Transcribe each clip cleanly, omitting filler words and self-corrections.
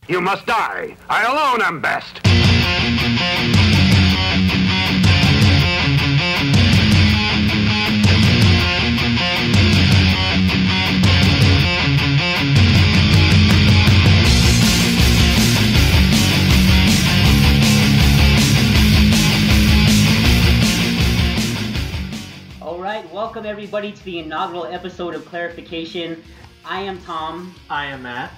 You must die. I alone am best. Welcome everybody to the inaugural episode of Clarification. I am Tom. I am Matt.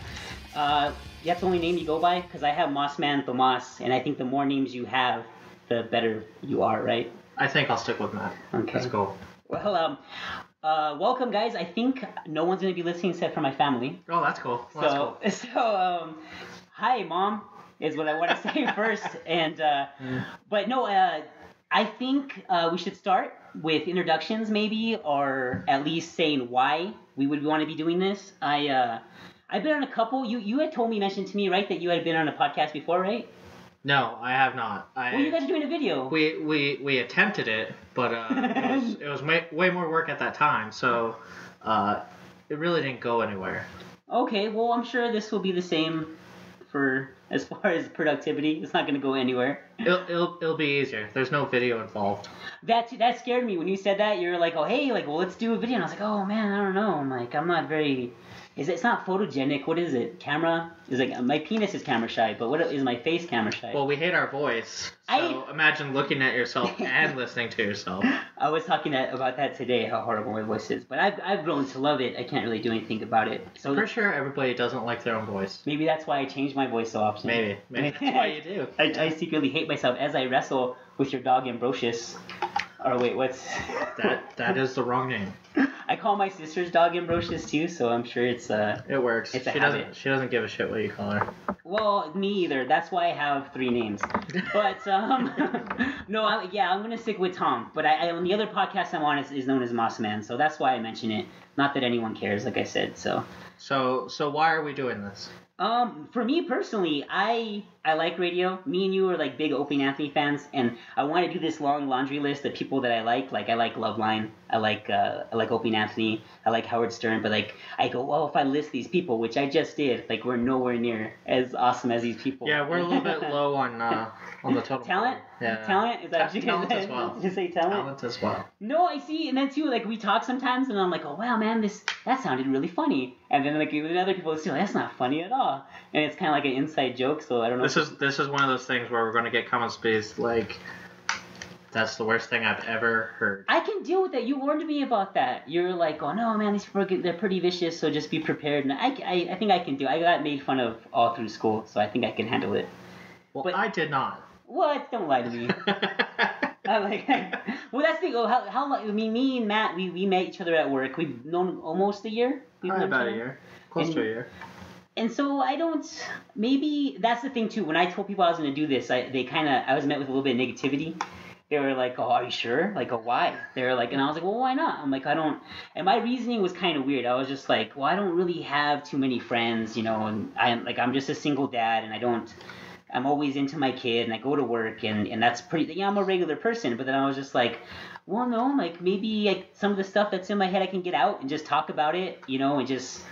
That's the only name you go by? Because I have Mossman Tomas, and I think the more names you have, the better you are, right? I think I'll stick with Matt. Okay. Let's go. Well, welcome guys. I think no one's going to be listening except for my family. Oh, that's cool. Well, that's cool. Hi Mom, is what I want to say first. And but no, I think we should start with introductions maybe, or at least saying why we would want to be doing this. I've been on a couple. You had mentioned to me, right, that you had been on a podcast before, right? No, I have not. Well, you guys are doing a video. We attempted it, but it was way more work at that time, so it really didn't go anywhere. Okay, well, I'm sure this will be the same for as far as productivity. It's not going to go anywhere. It'll be easier. There's no video involved. That scared me when you said that. You're like, oh hey, like, well, let's do a video. And I was like, oh man, I don't know. I'm like, I'm not very. It's not photogenic. What is it? Camera is like, my penis is camera shy, but what is my face camera shy? Well, we hate our voice. So imagine looking at yourself and listening to yourself. I was talking about that today, how horrible my voice is, but I've grown to love it. I can't really do anything about it. So I'm pretty sure everybody doesn't like their own voice. Maybe that's why I change my voice so often. Maybe that's why you do. I secretly hate myself as I wrestle with your dog Ambrosius. Or wait, what's that is the wrong name. I call my sister's dog Ambrosius too, so I'm sure it's it works. It's a habit. She doesn't give a shit what you call her. Well, me either. That's why I have 3 names. But no, I'm gonna stick with Tom. But I on the other podcast I'm on is known as Mossman, so that's why I mention it. Not that anyone cares, like I said. So why are we doing this? For me personally, I like radio. Me and you are like big Opie and Anthony fans, and I want to do this long laundry list of people that I like. Like I like Loveline, I like Opie and Anthony, I like Howard Stern. But like I go, well, if I list these people, which I just did, like we're nowhere near as awesome as these people. Yeah, we're a little bit low on the total. Talent? Yeah. Talent? Is that talent as well. Did you say talent? Talent as well. No, I see, and then too, like we talk sometimes, and I'm like, oh wow, man, that sounded really funny, and then like other people say, that's not funny at all, and it's kind of like an inside joke. So I don't know. This is one of those things where we're going to get comment space like, that's the worst thing I've ever heard. I can deal with that. You warned me about that. You're like, oh no, man, these people they're pretty vicious, so just be prepared. And I think I can do. I got made fun of all through school, so I think I can handle it. Well, but I did not. What? Don't lie to me. Well, that's the thing. How long? I mean, me and Matt, we met each other at work. We've known almost a year. About a year. Close to a year. And so maybe that's the thing too. When I told people I was going to do this, I was met with a little bit of negativity. They were like, oh, are you sure? Like, oh, why? They were like, and I was like, well, why not? I'm like, I don't, and my reasoning was kind of weird. I was just like, well, I don't really have too many friends, you know, and I'm just a single dad, and I'm always into my kid, and I go to work, and that's pretty, I'm a regular person. But then I was just like, well, no, like maybe some of the stuff that's in my head I can get out and just talk about it, you know, and just,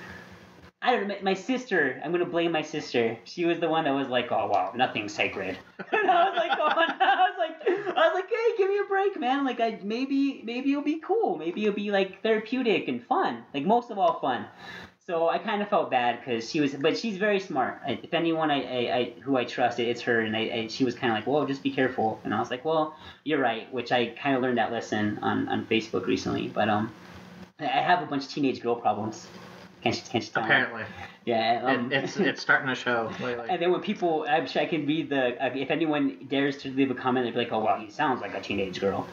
I don't know, my sister, I'm going to blame my sister. She was the one that was like, oh, wow, nothing's sacred. And I was like, I was like, hey, give me a break, man. Like, maybe it'll be cool. Maybe it'll be, like, therapeutic and fun. Like, most of all, fun. So I kind of felt bad because but she's very smart. If anyone who I trust, it's her. And she was kind of like, whoa, just be careful. And I was like, well, you're right, which I kind of learned that lesson on Facebook recently. But I have a bunch of teenage girl problems. Can't you tell? Apparently. Yeah. It's starting to show lately. And then when people, I'm sure I can read if anyone dares to leave a comment, they'd be like, oh, wow, he sounds like a teenage girl.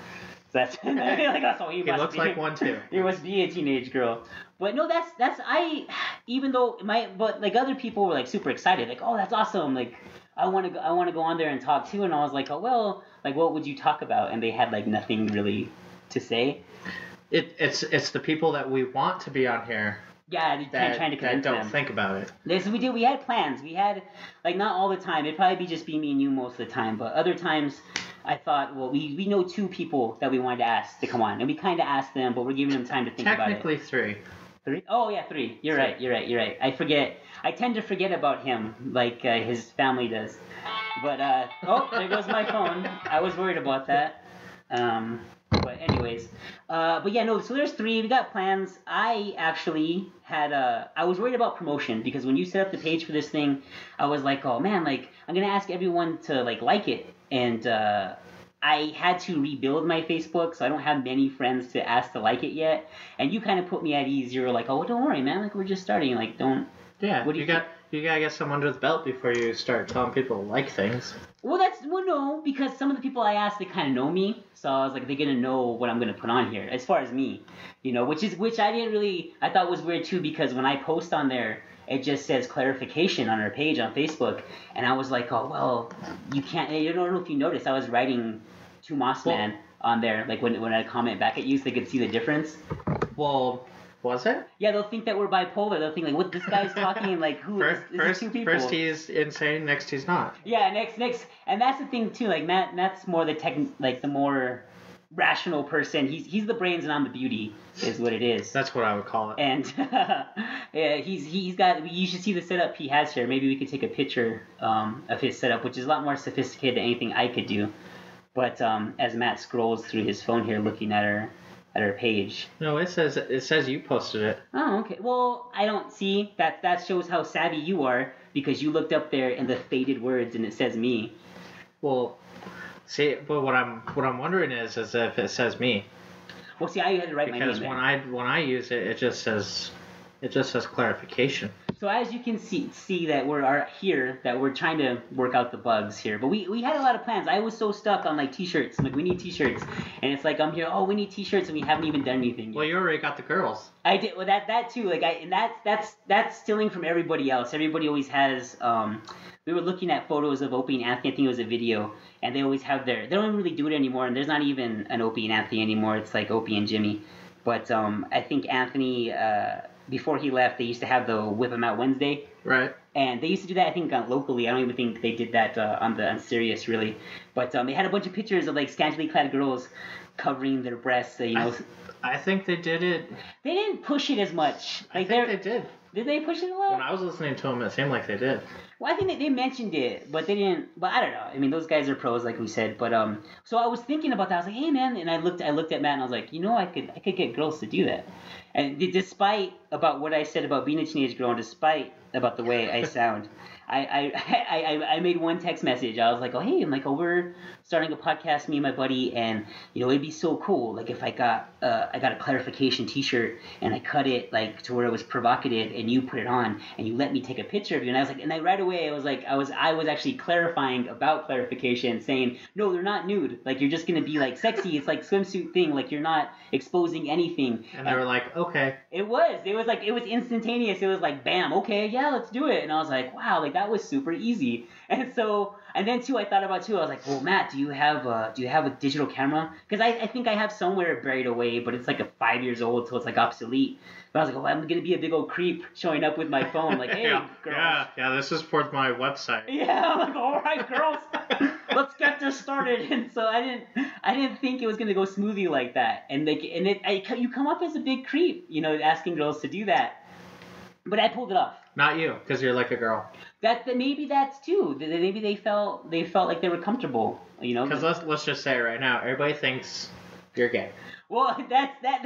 So that's, like, oh, he looks like one too. He must be a teenage girl. But no, even though but like other people were like super excited, like, oh, that's awesome. Like, I want to go on there and talk too. And I was like, oh, well, like, what would you talk about? And they had like nothing really to say. It's the people that we want to be on here. Yeah, trying to convince that don't them. think about it. So we had plans. We had, like, not all the time. It'd probably just be me and you most of the time. But other times, I thought, well, we know 2 people that we wanted to ask to come on. And we kind of asked them, but we're giving them time to think about it. Technically 3. 3? Oh yeah, 3. You're right. I forget. I tend to forget about him like his family does. But oh, there goes my phone. I was worried about that. But anyways, but yeah, no. So there's 3. We got plans. I actually had I was worried about promotion because when you set up the page for this thing, I was like, oh man, like I'm gonna ask everyone to like it, and I had to rebuild my Facebook, so I don't have many friends to ask to like it yet. And you kind of put me at ease. You were like, oh, don't worry, man. Like we're just starting. Like don't. Yeah. What do you got? You gotta get some under the belt before you start telling people to like things. Well, no, because some of the people I asked, they kind of know me, so I was like, they're gonna know what I'm gonna put on here as far as me, which I didn't really, I thought was weird too, because when I post on there, it just says clarification on our page on Facebook, and I was like, oh well, you can't. I don't know if you noticed, I was writing to Mossman on there, like when I comment back at you, so they could see the difference. Well. Was it? Yeah, they'll think that we're bipolar. They'll think like, what, this guy's talking like who? Is 2 people? First he's insane, next he's not. Yeah, next, and that's the thing too. Like Matt's more the the more rational person. He's the brains and I'm the beauty, is what it is. That's what I would call it. And yeah, he's got. You should see the setup he has here. Maybe we could take a picture of his setup, which is a lot more sophisticated than anything I could do. But as Matt scrolls through his phone here, looking at her page. No, it says you posted it. Oh, okay. Well, I don't see that. That shows how savvy you are, because you looked up there in the faded words and it says me. Well, see, but what I'm wondering is if it says me. Well, see, I had to write my name there. Because when I use it, it just says clarification. So as you can see that we're trying to work out the bugs here. But we had a lot of plans. I was so stuck on like t-shirts. I'm like, we need t-shirts. And it's like I'm here, oh, we need t-shirts, and we haven't even done anything yet. Well, you already got the girls. I did. Well, that too. Like that's stealing from everybody else. Everybody always has we were looking at photos of Opie and Anthony. I think it was a video, and they always have they don't really do it anymore, and there's not even an Opie and Anthony anymore. It's like Opie and Jimmy. But I think Anthony before he left, they used to have the Whip 'em Out Wednesday. Right. And they used to do that, I think, locally. I don't even think they did that on Sirius, really. But they had a bunch of pictures of, like, scantily clad girls covering their breasts, I think they did it. They didn't push it as much. Like, I think they did. Did they push it a lot? When I was listening to them, it seemed like they did. Well, I think they mentioned it, but they didn't. But I don't know. I mean, those guys are pros, like we said. But so I was thinking about that. I was like, hey, man, and I looked at Matt, and I was like, I could get girls to do that. And despite about what I said about being a teenage girl, and despite about the way I sound, I made one text message. I was like, we're starting a podcast, me and my buddy, and it'd be so cool, like if I got a clarification T-shirt and I cut it like to where it was provocative, and you put it on and you let me take a picture of you. And I was like, and I right away I was actually clarifying about clarification, saying no, they're not nude. Like you're just gonna be like sexy. It's like swimsuit thing. Like you're not exposing anything. And they were like, okay. It was instantaneous. It was like, bam, okay, yeah, let's do it. And I was like, wow, like that was super easy. And then too, I thought about too. I was like, well, Matt, do you have a digital camera? Because I think I have somewhere buried away, but it's like a 5 years old, so it's like obsolete. But I was like, well, I'm gonna be a big old creep showing up with my phone, like, hey, girls. Yeah. This is for my website. Yeah, I'm like, all right, girls, let's get this started. And so I didn't think it was gonna go smoothly like that. And you come up as a big creep, asking girls to do that. But I pulled it off. Not you, because you're like a girl. That maybe that's too. Maybe they felt like they were comfortable, Because let's just say it right now, everybody thinks you're gay. Well, that's that.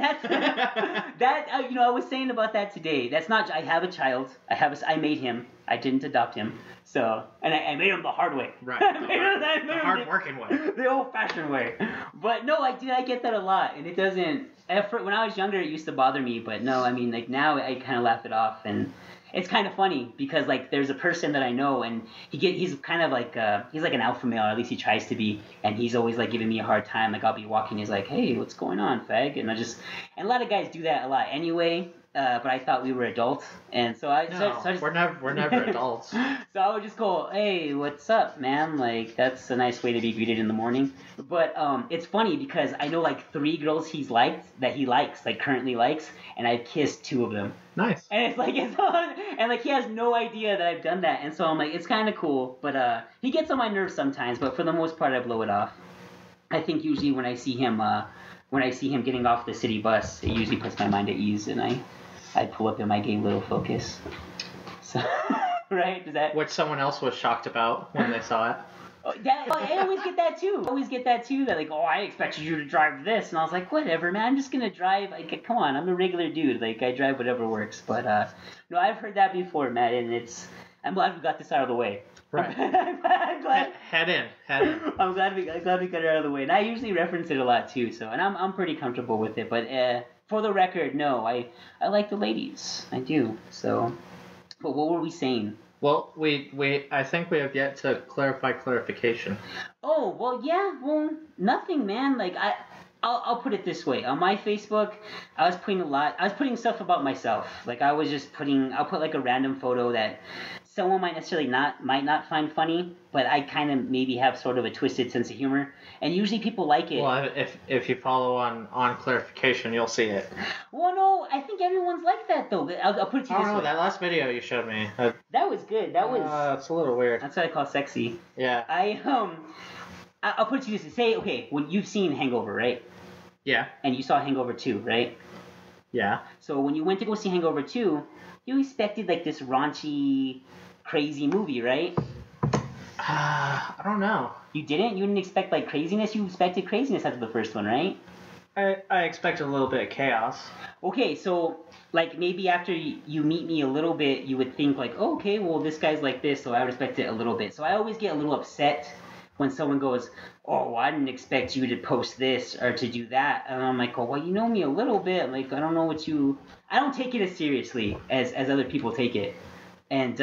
I was saying about that today. That's not. I have a child. I made him. I didn't adopt him. So, and I made him the hard way. Right. The hard-working way. The old-fashioned way. But no, I get that a lot, and it doesn't. When I was younger, it used to bother me, but no, I mean, like now I kind of laugh it off, and it's kind of funny because like there's a person that I know, and he's kind of like he's like an alpha male, or at least he tries to be, and he's always like giving me a hard time. Like I'll be walking, he's like, hey, what's going on, fag? And a lot of guys do that a lot anyway. But I thought we were adults, and so we're never adults. So I would just go, hey, what's up, man? Like that's a nice way to be greeted in the morning. But it's funny because I know like 3 girls he currently likes, and I've kissed 2 of them. Nice. And it's like he has no idea that I've done that, and so I'm like, it's kind of cool. But he gets on my nerves sometimes, but for the most part, I blow it off. I think usually when I see him getting off the city bus, it usually puts my mind at ease, and I'd pull up in my gay little Focus. So, right? Does that? Which someone else was shocked about when they saw it. I always get that too. That like, oh, I expected you to drive this, and I was like, whatever, man. I'm just gonna drive. Like, come on, I'm a regular dude. Like, I drive whatever works. But no, I've heard that before, Matt, and I'm glad we got this out of the way. Right. I'm glad. Head in. I'm glad we got it out of the way, and I usually reference it a lot too. So, and I'm pretty comfortable with it. But for the record, no, I like the ladies. I do. So, but what were we saying? Well, I think we have yet to clarify clarification. Oh, well, yeah, well, nothing, man. Like, I'll put it this way. On my Facebook, I was putting stuff about myself. Like, I'll put like a random photo that someone might not find funny, but I kind of maybe have sort of a twisted sense of humor, and usually people like it. Well, if you follow on clarification, you'll see it. Well, no, I think everyone's like that though. I'll put it to you this way. That last video you showed me. That was good. That was. It's a little weird. That's what I call sexy. Yeah. I'll put it to you this way. Say, okay, when you've seen Hangover, right? Yeah. And you saw Hangover 2, right? Yeah. So when you went to go see Hangover 2, you expected like this raunchy, crazy movie, right? I don't know. You didn't? You didn't expect like craziness? You expected craziness after the first one, right? I expected a little bit of chaos. Okay, so like maybe after you meet me a little bit, you would think like, oh, okay, well this guy's like this, so I would expect it a little bit. So I always get a little upset when someone goes, oh, well, I didn't expect you to post this or to do that. And I'm like, oh, well, you know me a little bit. Like, I don't know what you... I don't take it as seriously as other people take it. And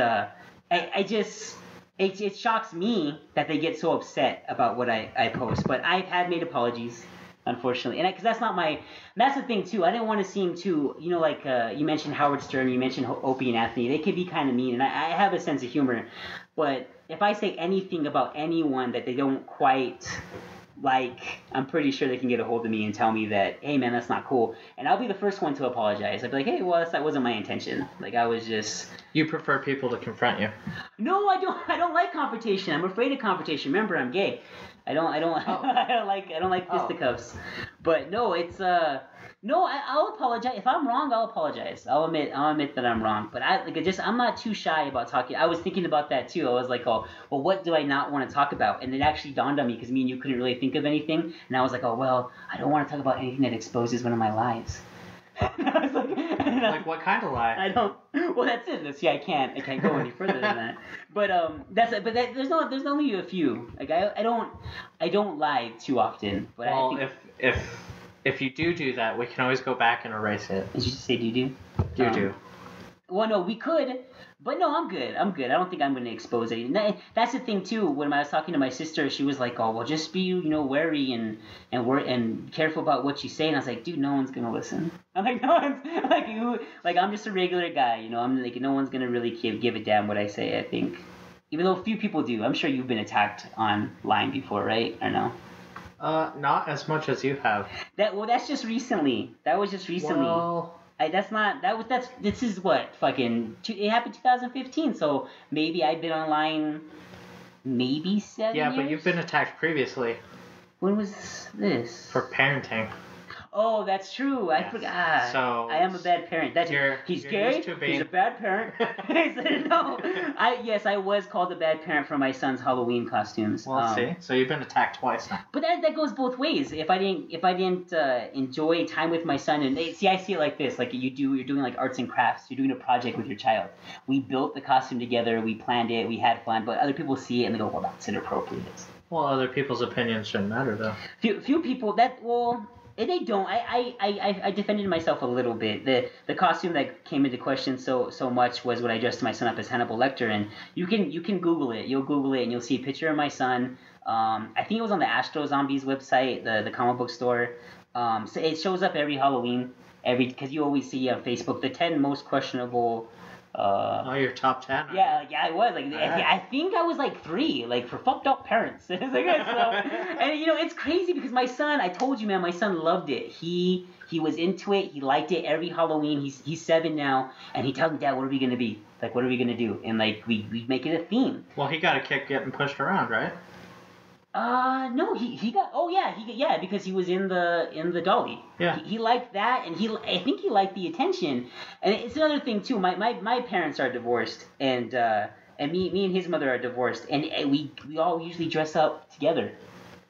I just... It shocks me that they get so upset about what I post. But I've had made apologies, unfortunately. And because that's not my... That's the thing, too. I didn't want to seem too... You know, like you mentioned Howard Stern, you mentioned Opie and Anthony. They can be kind of mean. And I have a sense of humor. But if I say anything about anyone that they don't quite like, I'm pretty sure they can get a hold of me and tell me that, hey, man, that's not cool. And I'll be the first one to apologize. I'll be like, hey, well, that wasn't my intention. Like, I was just... You prefer people to confront you? No, I don't. I don't like confrontation. I'm afraid of confrontation. Remember, I'm gay. I don't like fisticuffs. But no, it's no. I'll apologize if I'm wrong. I'll apologize. I'll admit that I'm wrong. But I'm not too shy about talking. I was thinking about that too. I was like, oh, well, what do I not want to talk about? And it actually dawned on me because me and you couldn't really think of anything. And I was like, oh well, I don't want to talk about anything that exposes one of my lies. And I was like what kind of lie? I don't. Well, that's it. See, I can't go any further than that. But there's only a few. Like I don't lie too often. But well, I think, if you do that, we can always go back and erase it. Did you just say do? Do. Well, no, we could. But no, I'm good. I don't think I'm going to expose it. And that's the thing too. When I was talking to my sister, she was like, "Oh, well, just be wary and careful about what you say." And I was like, "Dude, no one's going to listen." I'm like, "No one's like you. Like I'm just a regular guy, you know. I'm like no one's going to really give a damn what I say." I think, even though a few people do. I'm sure you've been attacked online before, right? Or no? Not as much as you have. That's just recently. That was just recently. Well. This is what it happened 2015, so maybe I've been online maybe 7 years? Yeah, but you've been attacked previously. When was this? For parenting. Oh, that's true. I forgot. So I am a bad parent. He's gay. He's a bad parent. I said no. I was called a bad parent for my son's Halloween costumes. Well, see, so you've been attacked twice now. But that goes both ways. If I didn't enjoy time with my son, and I see it like this, like you're doing like arts and crafts. You're doing a project with your child. We built the costume together. We planned it. We had fun. But other people see it and they go, well, that's inappropriate. Well, other people's opinions shouldn't matter though. Few people they don't. I defended myself a little bit. The costume that came into question so much was when I dressed my son up as Hannibal Lecter, and you can Google it. You'll Google it and you'll see a picture of my son. I think it was on the Astro Zombies website, the comic book store. So it shows up every Halloween, because you always see on Facebook the 10 most questionable. Your top 10. Yeah, I was like, I think I was like 3, like for fucked up parents. It's like, and it's crazy because my son, I told you, man, my son loved it. He was into it. He liked it every Halloween. He's 7 now, and he tells me, Dad, what are we gonna be? Like, what are we gonna do? And like we make it a theme. Well, he got a kick getting pushed around, right? No, he got. Oh yeah, yeah, because he was in the dolly. Yeah. He liked that, and I think he liked the attention. And it's another thing too. My parents are divorced, and me and his mother are divorced, and we all usually dress up together,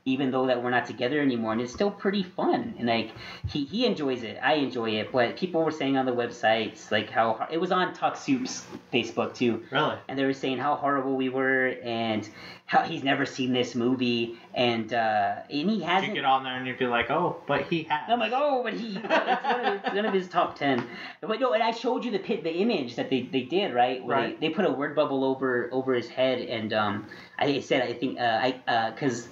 even though that we're not together anymore, and it's still pretty fun. And like he enjoys it, I enjoy it. But people were saying on the websites like how it was on Talk Soup's Facebook too. Really? And they were saying how horrible we were and how he's never seen this movie and he hasn't. You get on there and you'd be like, oh, but he has. I'm like, oh, but it's one of his top 10. But no, and I showed you the image that they did, right? Where Right. They put a word bubble over his head, and I said, I think, because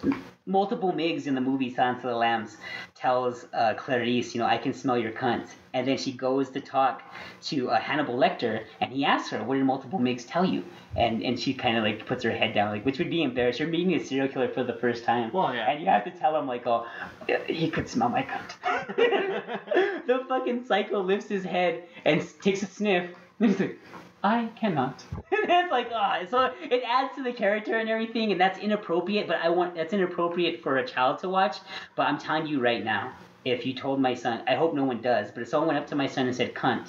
multiple Migs in the movie Silence of the Lambs tells Clarice, I can smell your cunt. And then she goes to talk to Hannibal Lecter, and he asks her, what did multiple Migs tell you? And she kind of like puts her head down, like, which would be embarrassed. You're meeting a serial killer for the first time. Well, yeah. And you have to tell him, like, oh, he could smell my cunt. The fucking psycho lifts his head and takes a sniff, and he's like, I cannot. It's like, so it adds to the character and everything, and that's inappropriate, but that's inappropriate for a child to watch. But I'm telling you right now, if you told my son, I hope no one does, but if someone went up to my son and said cunt,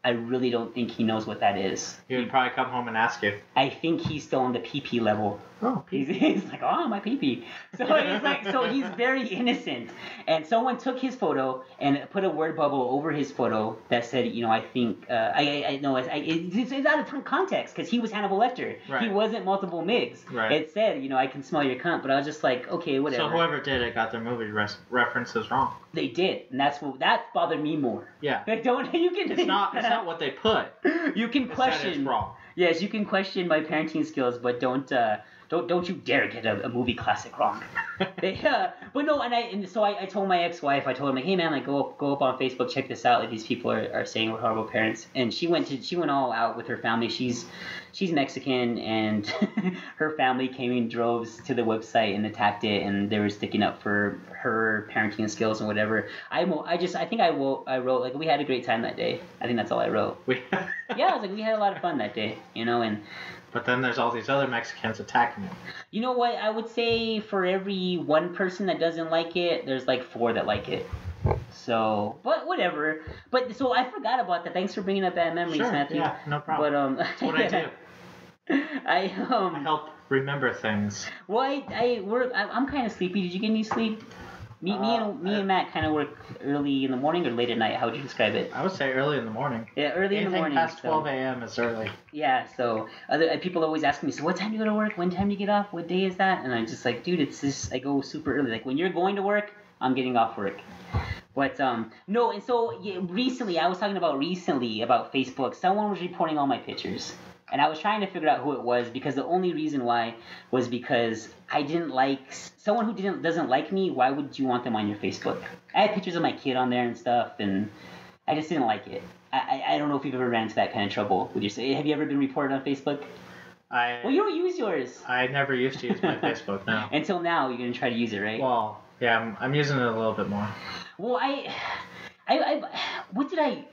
I really don't think he knows what that is. He would probably come home and ask you. I think he's still on the pee-pee level. Oh, He's like, oh, my pee-pee. So he's very innocent. And someone took his photo and put a word bubble over his photo that said, I think, I know, it's out of context because he was Hannibal Lecter. Right. He wasn't multiple Migs. Right. It said, I can smell your cunt, but I was just like, okay, whatever. So whoever did it got their movie references wrong. They did, and that bothered me more. Yeah. Like, you can. It's not what they put. You can It's question. that it's wrong. Yes, you can question my parenting skills, but don't you dare get a movie classic wrong. But no, and so I told my ex-wife, I told her, like, hey man, like go up on Facebook, check this out. Like these people are saying we're horrible parents, and she went all out with her family. She's Mexican, and her family came in droves to the website and attacked it, and they were sticking up for her parenting skills and whatever. I think I wrote like we had a great time that day. I think that's all I wrote. Yeah, I was like we had a lot of fun that day, and. But then there's all these other Mexicans attacking you. You know what? I would say for every one person that doesn't like it, there's like 4 that like it. So, but whatever. But so I forgot about that. Thanks for bringing up bad memories, Sure, Matthew. yeah, no problem. But That's what I do. I help remember things. Well, I'm kind of sleepy. Did you get any sleep? Me and Matt kind of work early in the morning or late at night. How would you describe it? I would say early in the morning. Yeah, early in the morning. Anything past 12 a.m. is early. Yeah, so other people always ask me, so what time do you go to work? When time do you get off? What day is that? And I'm just like, dude, it's just, I go super early. Like, when you're going to work, I'm getting off work. But, no, and so recently, I was talking about Facebook, someone was reporting all my pictures. And I was trying to figure out who it was because the only reason why was because I didn't like someone who doesn't like me. Why would you want them on your Facebook? I had pictures of my kid on there and stuff, and I just didn't like it. I don't know if you've ever ran into that kind of trouble with your. Have you ever been reported on Facebook? Well, you don't use yours. I never used to use my Facebook. No. Until now, you're gonna try to use it, right? Well, yeah, I'm using it a little bit more. Well, what did I?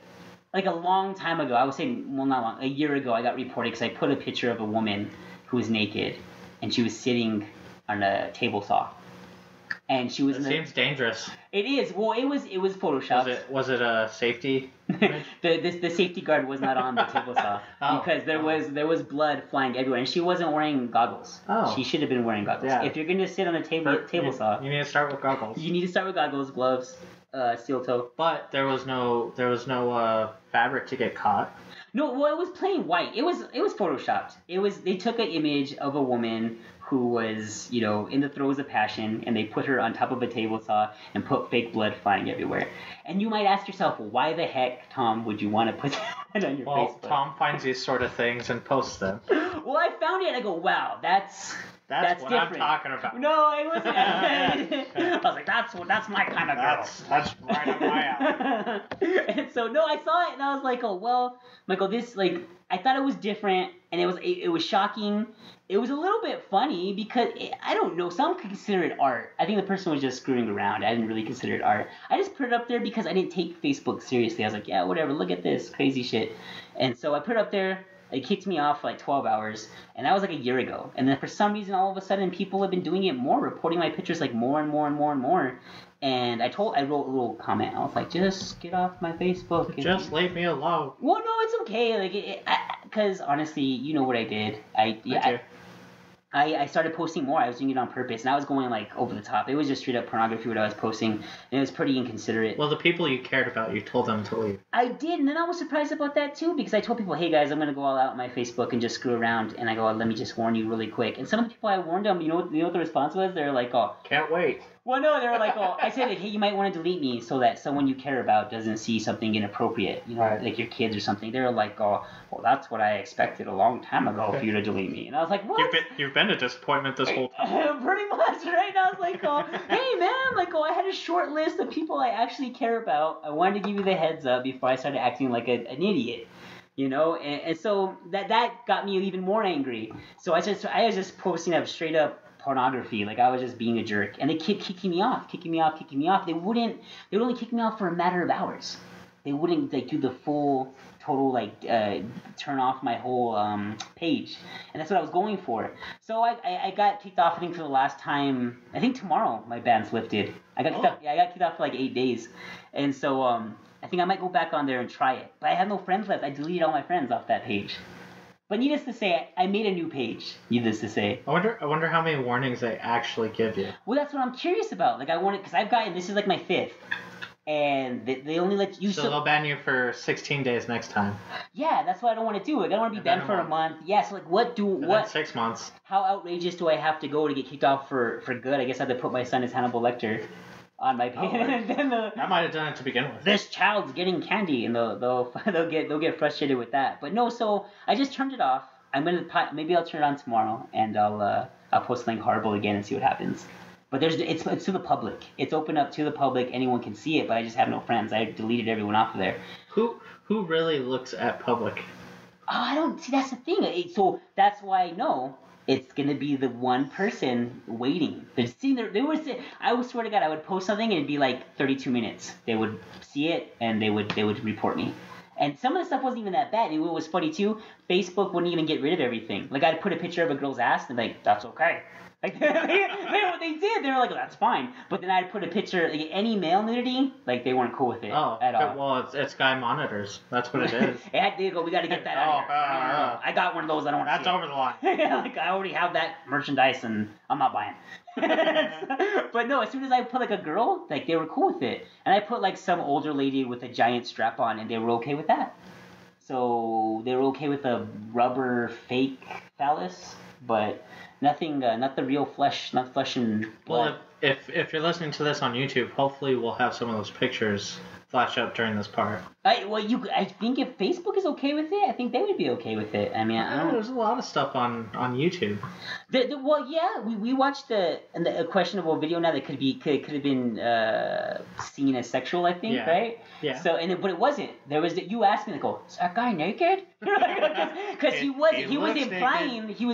Like a long time ago, I would say, well, not long, a year ago, I got reported because I put a picture of a woman who was naked, and she was sitting on a table saw, and she was. It seems dangerous. It is. Well, it was photoshopped. Was it a safety image? the safety guard was not on the table saw because there was blood flying everywhere, and she wasn't wearing goggles. Oh. She should have been wearing goggles. Yeah. If you're gonna sit on a table saw, you need to start with goggles. You need to start with goggles, gloves, steel toe. But there was no fabric to get caught. No, well, it was plain white. It was photoshopped. They took an image of a woman who was, in the throes of passion, and they put her on top of a table saw and put fake blood flying everywhere. And you might ask yourself, why the heck, Tom, would you want to put that on your Facebook? Well, Tom finds these sort of things and posts them. Well, I found it and I go, wow, that's what different. I'm talking about. No, it wasn't. I was like, that's my kind of girl. That's right up my alley. And so no, I saw it and I was like, oh well, Michael, this I thought it was different and it was shocking. It was a little bit funny because I don't know. Some could consider it art. I think the person was just screwing around. I didn't really consider it art. I just put it up there because I didn't take Facebook seriously. I was like, yeah, whatever. Look at this crazy shit. And so I put it up there. It kicked me off for like 12 hours, and that was like a year ago. And then for some reason, all of a sudden, people have been doing it more, reporting my pictures like more and more and more and more. And I wrote a little comment. I was like, just get off my Facebook. Just leave me alone. Well, no, it's okay. Like, because honestly, you know what I did. I started posting more. I was doing it on purpose, and I was going like over the top. It was just straight up pornography what I was posting, and it was pretty inconsiderate. Well, the people you cared about, you told them to leave. I did, and then I was surprised about that too, because I told people, hey guys, I'm gonna go all out on my Facebook and just screw around, and I go, let me just warn you really quick. And some of the people I warned them, you know what the response was? They're like, oh, can't wait. Well, no, they were like, oh, I said, like, hey, you might want to delete me so that someone you care about doesn't see something inappropriate, you know, right. Like your kids or something. They were like, oh, well, that's what I expected a long time ago for you to delete me. And I was like, what? You've been a disappointment this whole time. Pretty much, right? And I was like, oh, hey, man, like, oh, I had a short list of people I actually care about. I wanted to give you the heads up before I started acting like an idiot. You know, and so that got me even more angry. So I was just posting up straight up pornography, like I was just being a jerk, and they kept kicking me off. They would only kick me off for a matter of hours. They wouldn't like do the full total like turn off my whole page, and that's what I was going for. So I got kicked off. I think for the last time. I think tomorrow my ban's lifted. I got kicked off. Yeah, I got kicked off for like 8 days, and so I think I might go back on there and try it. But I have no friends left. I deleted all my friends off that page. But needless to say, I made a new page. Needless to say. I wonder how many warnings they actually give you. Well, that's what I'm curious about. Like, I want it because I've gotten, this is like my 5th, and they only let you. So they'll ban you for 16 days next time. Yeah, that's what I don't want to do. Like, I don't want to be banned for a month. Yeah, so like, what? 6 months. How outrageous do I have to go to get kicked off for good? I guess I have to put my son as Hannibal Lecter on my page. And then I might have done it to begin with. This child's getting candy, and they'll get frustrated with that. But no, so I just turned it off. Maybe I'll turn it on tomorrow, and I'll post something horrible again and see what happens. But it's to the public. It's open up to the public. Anyone can see it, but I just have no friends. I deleted everyone off of there. Who really looks at public? Oh, I don't see. That's the thing. So that's why I know it's gonna be the one person waiting. They're sitting there. I would swear to God, I would post something and it'd be like 32 minutes. They would see it and they would report me. And some of the stuff wasn't even that bad. It was funny too. Facebook wouldn't even get rid of everything. Like I'd put a picture of a girl's ass and like, that's okay. Like they did. They were like, oh, that's fine. But then I'd put a picture, like any male nudity, like they weren't cool with it at all. Well, it's guy monitors. That's what it is. They go, we got to get that out of here. I got one of those. I don't want to. That's over the line. Like I already have that merchandise and I'm not buying. But no, as soon as I put like a girl, like they were cool with it. And I put like some older lady with a giant strap on, and they were okay with that. So they were okay with a rubber fake phallus, but nothing, not the real flesh, not flesh and blood. Well, if you're listening to this on YouTube, hopefully we'll have some of those pictures flash up during this part. I think if Facebook is okay with it, I think they would be okay with it. I mean, I don't know. There's a lot of stuff on YouTube. Well, yeah, we watched a questionable video now that could have been seen as sexual, I think, right? Yeah. So but it wasn't. There was you asked me, like, oh, is that guy naked? Because he was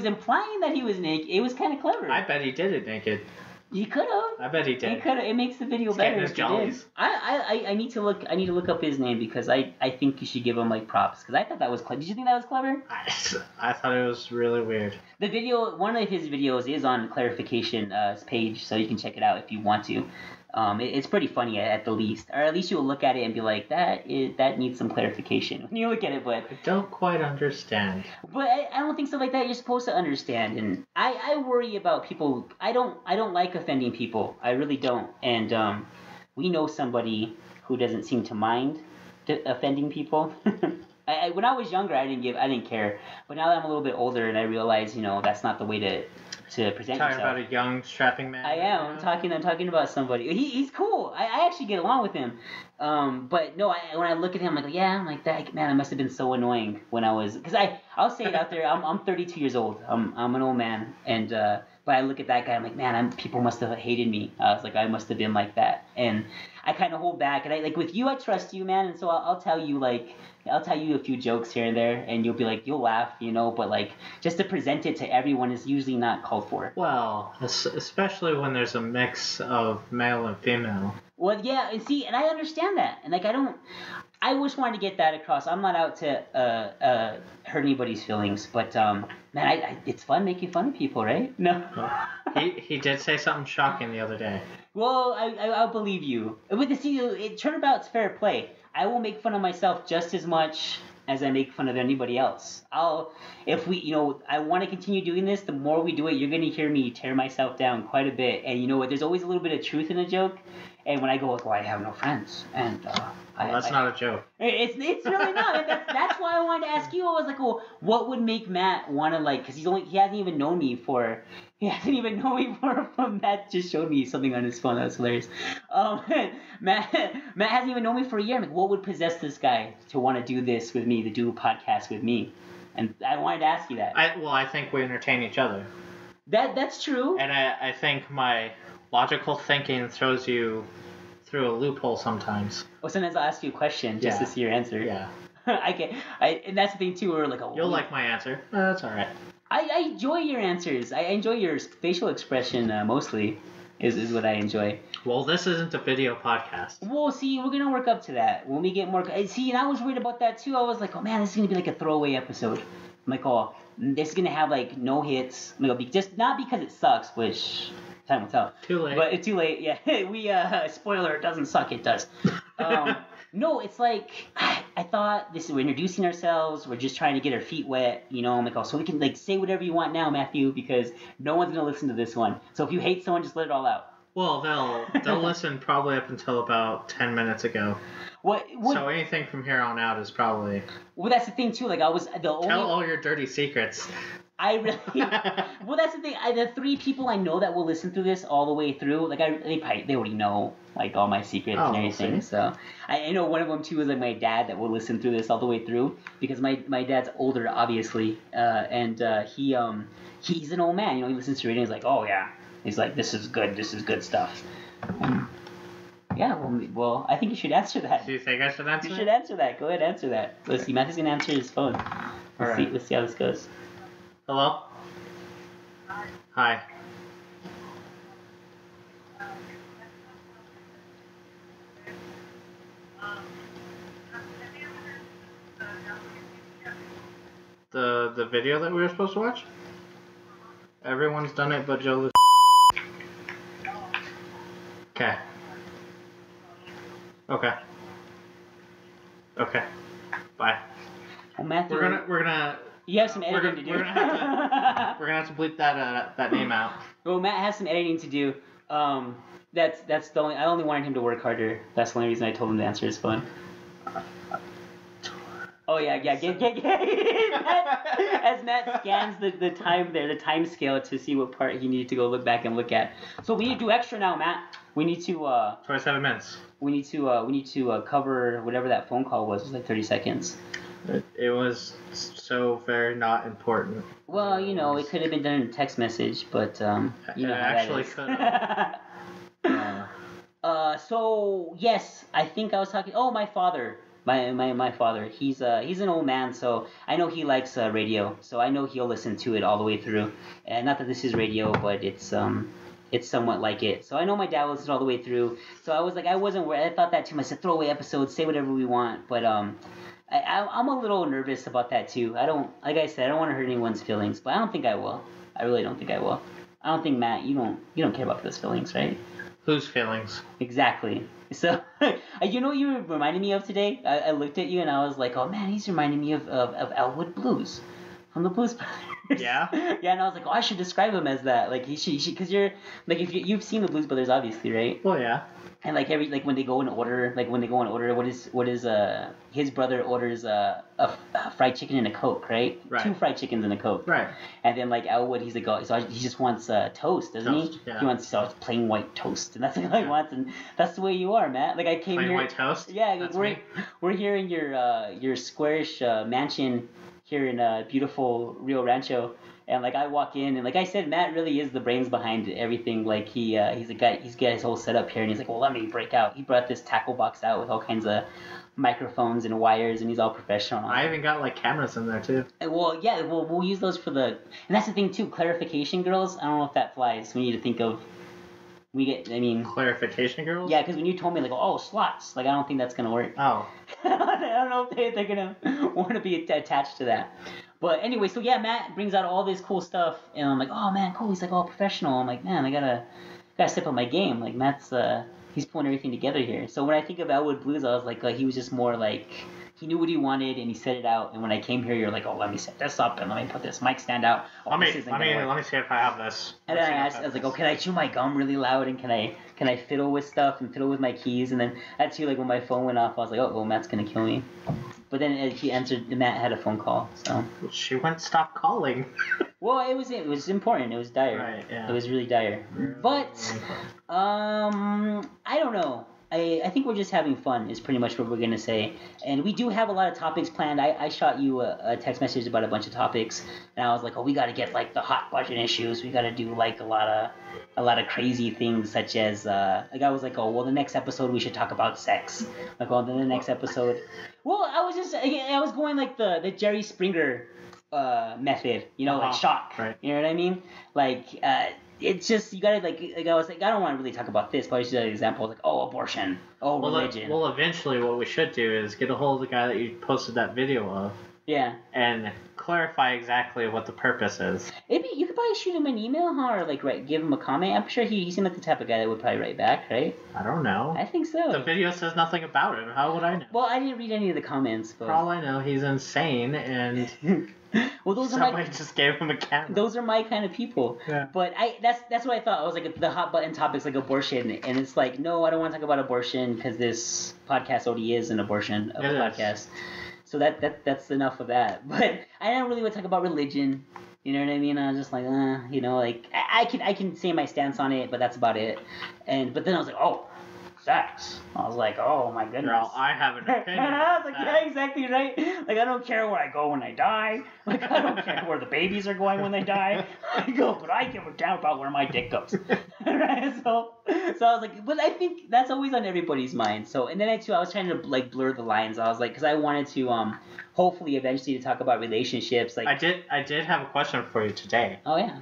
implying that he was naked. It was kind of clever. I bet he did it naked. He could have. I bet he did. He could have. It makes the video better if he did. I need to look up his name because I think you should give him like props because I thought that was clever. Did you think that was clever? I thought it was really weird. The video, one of his videos is on Clarification page, so you can check it out if you want to. It's pretty funny at the least, or at least you'll look at it and be like, that needs some clarification when you look at it. But I don't quite understand. But I don't think stuff like that you're supposed to understand, and I worry about people. I don't like offending people. I really don't. And we know somebody who doesn't seem to mind offending people. When I was younger, I didn't care. But now that I'm a little bit older and I realize, that's not the way to present yourself. Talking about a young strapping man. I am. I'm talking about somebody. He's cool. I actually get along with him. But no, when I look at him, I'm like, yeah, I'm like that. Man, I must have been so annoying when I was. Because I'll say it out there. I'm 32 years old. I'm an old man, and but I look at that guy. I'm like, man, people must have hated me. I was like, I must have been like that, and I kind of hold back. And I like with you, I trust you, man, and so I'll tell you a few jokes here and there, and you'll be like, you'll laugh, but like just to present it to everyone is usually not called for. Well, especially when there's a mix of male and female. Well, yeah, and I understand that, and like I just wanted to get that across. I'm not out to hurt anybody's feelings, but man, it's fun making fun of people, right? No. He did say something shocking the other day. Well, I'll believe you. With the turnabout's fair play. I will make fun of myself just as much as I make fun of anybody else. I want to continue doing this. The more we do it, you're gonna hear me tear myself down quite a bit. And you know what? There's always a little bit of truth in a joke. And when I go, I have no friends, and that's not a joke. It's really not. That's why I wanted to ask you. I was like, well, what would make Matt want to because he hasn't even known me for. Matt just showed me something on his phone. That was hilarious. Matt hasn't even known me for a year. I'm like, what would possess this guy to want to do this with me, to do a podcast with me? And I wanted to ask you that. I think we entertain each other. That's true. And I think my logical thinking throws you through a loophole sometimes. Well, sometimes I'll ask you a question just to see your answer. Yeah. And that's the thing too. We're like, you'll like my answer. That's all right. I enjoy your answers. I enjoy your facial expression mostly. Is what I enjoy. Well, this isn't a video podcast. Well, see, we're gonna work up to that when we get more. See, and I was worried about that too. I was like, oh man, this is gonna be like a throwaway episode. I'm like, oh, this is gonna have like no hits. I'm like, just not because it sucks, which time will tell. Too late. But it's too late. Yeah, we spoiler. It doesn't suck. It does. No, it's like I thought we're introducing ourselves. We're just trying to get our feet wet, I'm like, so we can say whatever you want now, Matthew, because no one's gonna listen to this one. So if you hate someone, just let it all out. Well, they'll listen probably up until about 10 minutes ago. What? So anything from here on out is probably. Well, that's the thing too. Like I was the only. Tell all your dirty secrets. I really. Well, that's the thing. The 3 people I know that will listen to this all the way through, like they already know like all my secrets and everything. So I know one of them too is like my dad that will listen through this all the way through because my dad's older, obviously, and he's an old man. He listens to radio. He's like, oh yeah. He's like, this is good stuff. Yeah, well, I think you should answer that. Do you think I should answer? You should answer that. Go ahead, answer that. Let's see. Matthew's gonna answer his phone. Let's see how this goes. Hello? Hi. The video that we were supposed to watch? Everyone's done it but Joe. Okay. Okay. Bye. Well, Matthew, we're gonna. You have some editing to do. We're gonna have to bleep that name out. Well, Matt has some editing to do. That's the only. I only wanted him to work harder. That's the only reason I told him to answer his phone. Oh yeah. As Matt scans the time there, the time scale to see what part he needed to go look back and look at. So we need to do extra now, Matt. We need to. 27 minutes. We need to cover whatever that phone call was. It was like 30 seconds. It was so very not important. Well, it could have been done in a text message, but you know how actually that is. So yes, I think I was talking. Oh, my father. My father. He's an old man, so I know he likes radio. So I know he'll listen to it all the way through. And not that this is radio, but it's somewhat like it. So I know my dad listens all the way through. So I was like, I wasn't worried. I thought that too. I said throwaway episodes, say whatever we want, but I'm a little nervous about that too. I don't want to hurt anyone's feelings, but I don't think I will. I really don't think I will. I don't think, Matt, you don't care about those feelings, right? Whose feelings? Exactly. So, you reminded me of today? I looked at you and I was like, oh man, he's reminding me of Elwood Blues from the Blues Brothers. Yeah? Yeah, and I was like, oh, I should describe him as that. Like, because you're, like, if you've seen the Blues Brothers, obviously, right? Well, yeah. And when they go in order, what is his brother orders a fried chicken and a Coke, right? Right. 2 fried chickens and a Coke. Right. And then like Elwood, he's like, so he just wants toast, doesn't he? Yeah. He wants plain white toast, and that's what he wants, and that's the way you are, Matt. Like I came plain here. White toast. Yeah, that's we're here in your squarish mansion here in beautiful Rio Rancho. And like I walk in, and like I said, Matt really is the brains behind everything. Like he's a guy. He's got his whole setup here, and he's like, well, let me break out. He brought this tackle box out with all kinds of microphones and wires, and he's all professional. I even got like cameras in there too. And, well, yeah, we'll use those for and that's the thing too. Clarification girls. I don't know if that flies. We need to think of. Clarification girls. Yeah, because when you told me like, oh, slots, like I don't think that's gonna work. Oh. don't know if they're gonna want to be attached to that. But anyway, so yeah, Matt brings out all this cool stuff, and I'm like, oh man, cool. He's like all professional. I'm like, man, I gotta step up my game. Like Matt's he's pulling everything together here. So when I think of Elwood Blues, I was like he was just more like he knew what he wanted and he set it out. And when I came here, you're like, oh, let me set this up and let me put this mic stand out. Oh, let me see if I have this. And then I was like, oh, can I chew my gum really loud and can I fiddle with stuff and fiddle with my keys? And then that's too, like when my phone went off, I was like, oh, well, Matt's gonna kill me. But then he answered. Matt had a phone call, so she wouldn't stop calling. Well, it was important. It was dire. Right, yeah. It was really dire. But I don't know. I think we're just having fun is pretty much what we're going to say. And we do have a lot of topics planned. I shot you a text message about a bunch of topics. And I was like, oh, we got to get like the hot button issues. We got to do like a lot of crazy things such as like I was like, oh, well, the next episode we should talk about sex. Like, well, then the next episode. Well, I was going like the Jerry Springer method, you know, like shock. Right. You know what I mean? Like it's just you gotta like I was like I don't want to really talk about this, but I just did an example like abortion, religion. Well, eventually what we should do is get a hold of the guy that you posted that video of. Yeah. And clarify exactly what the purpose is. You could probably shoot him an email, huh? Or like give him a comment. I'm sure he seemed like the type of guy that would probably write back, right? I don't know. I think so. The video says nothing about him. How would I know? Well, I didn't read any of the comments, but for all I know, he's insane and. Well, somebody just gave him a camera. Those are my kind of people. Yeah. But that's what I thought. I was like the hot button topic's like abortion, and it's like no, I don't want to talk about abortion because this podcast already is an abortion of a podcast. So that's enough of that. But I don't really want to talk about religion. You know what I mean? I was just like, you know, like I can say my stance on it, but that's about it. But then I was like, oh. Sex. I was like, oh my goodness. Girl, I have an opinion. I was like, yeah, exactly right. Like, I don't care where I go when I die. Like, I don't care where the babies are going when they die. But I give a damn about where my dick goes. Right? So I was like, but I think that's always on everybody's mind. So, and then I was trying to like blur the lines. I was like, because I wanted to hopefully eventually to talk about relationships. Like, I did have a question for you today. Oh yeah,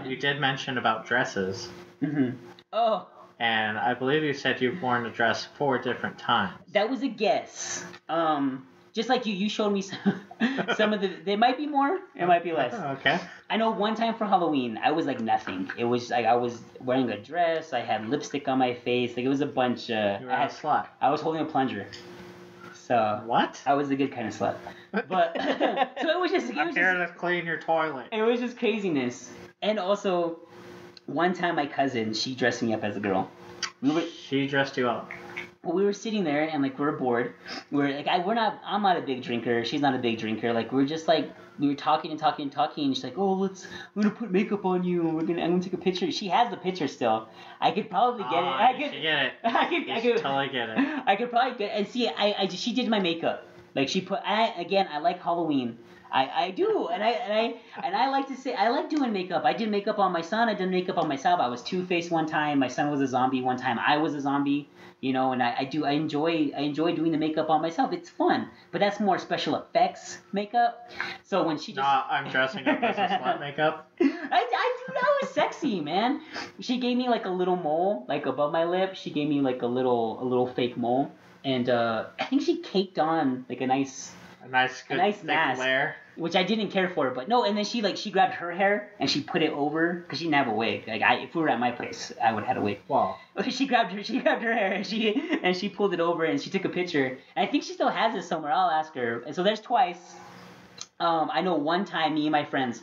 you did mention about dresses. Mm-hmm. Oh. And I believe you said you've worn a dress 4 different times. That was a guess. Just like you showed me some of the. There might be more. It might be less. Okay. I know one time for Halloween, I was like nothing. It was like I was wearing a dress. I had lipstick on my face. Like it was a bunch. You were a slut. I was holding a plunger. So. What? I was a good kind of slut. But so it was just. I'm here to clean your toilet. It was just craziness, and also. One time, my cousin, she dressed me up as a girl. She dressed you up. Well, we were sitting there and like we're bored. I'm not a big drinker. She's not a big drinker. Like we were talking and she's like, oh, I'm gonna put makeup on you. I'm gonna take a picture. She has the picture still. I could probably get it. You should get it. I could totally get it. I could probably get it. And see, she did my makeup. Like she put. I like Halloween. I do, and I like to say I like doing makeup. I did makeup on my son. I did makeup on myself. I was Two-Face one time. My son was a zombie one time. I was a zombie, you know. And I enjoy doing the makeup on myself. It's fun, but that's more special effects makeup. So when she just I'm dressing up as a slut makeup. I do. That was sexy, man. She gave me like a little mole, like above my lip. She gave me like a little fake mole, and I think she caked on like a nice thick mask, layer. Which I didn't care for, but no. And then she grabbed her hair and she put it over because she didn't have a wig. Like if we were at my place, I would have had a wig. Wow. She grabbed her hair and she pulled it over and she took a picture. And I think she still has it somewhere. I'll ask her. And so there's twice. I know one time, me and my friends,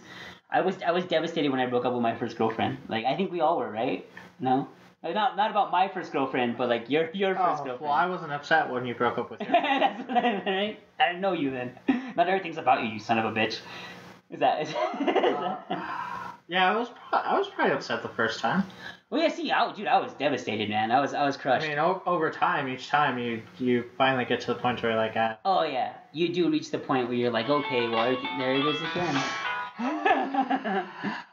I was devastated when I broke up with my first girlfriend. Like I think we all were, right? No. Not about my first girlfriend, but like your first girlfriend. Well, I wasn't upset when you broke up with her. That's what I meant, right? I didn't know you then. Not everything's about you, you son of a bitch. Is that? Yeah, I was probably upset the first time. Well, yeah. See, I was devastated, man. I was crushed. I mean, over time, each time you finally get to the point where you're like, Oh yeah, you do reach the point where you're like, okay, well, there it is again.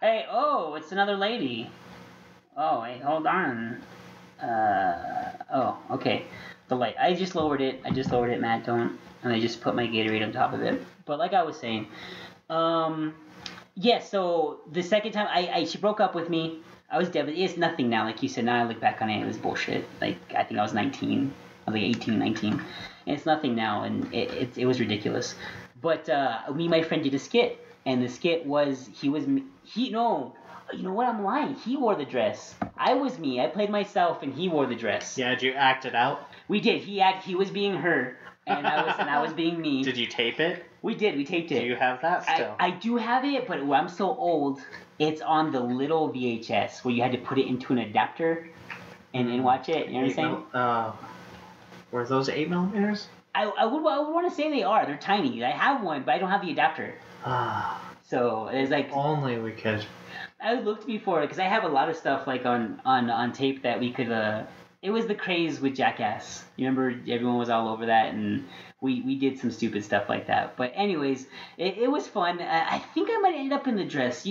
Hey, it's another lady. Oh, wait, hold on. Okay. The light. I just lowered it, Matt, don't. And I just put my Gatorade on top of it. But like I was saying, yeah, so the second time she broke up with me, I was devastated. It's nothing now, like you said. Now I look back on it, it was bullshit. Like, I think I was 19. I was like 18, 19. And it's nothing now, and it was ridiculous. But me and my friend did a skit, and the skit was, no, you know what, I'm lying. He wore the dress. I was me. I played myself, and he wore the dress. Yeah, did you act it out? We did. He was being her, and I was being me. Did you tape it? We did. We taped it. Do you have that still? I do have it, but I'm so old. It's on the little VHS where you had to put it into an adapter and watch it. You know what I'm saying? Were those 8mm? I would want to say they are. They're tiny. I have one, but I don't have the adapter. So it's like, only we could. I looked before because I have a lot of stuff like on tape that we could. It was the craze with Jackass. You remember everyone was all over that, and we did some stupid stuff like that. But anyways, it was fun. I think I might end up in the dress.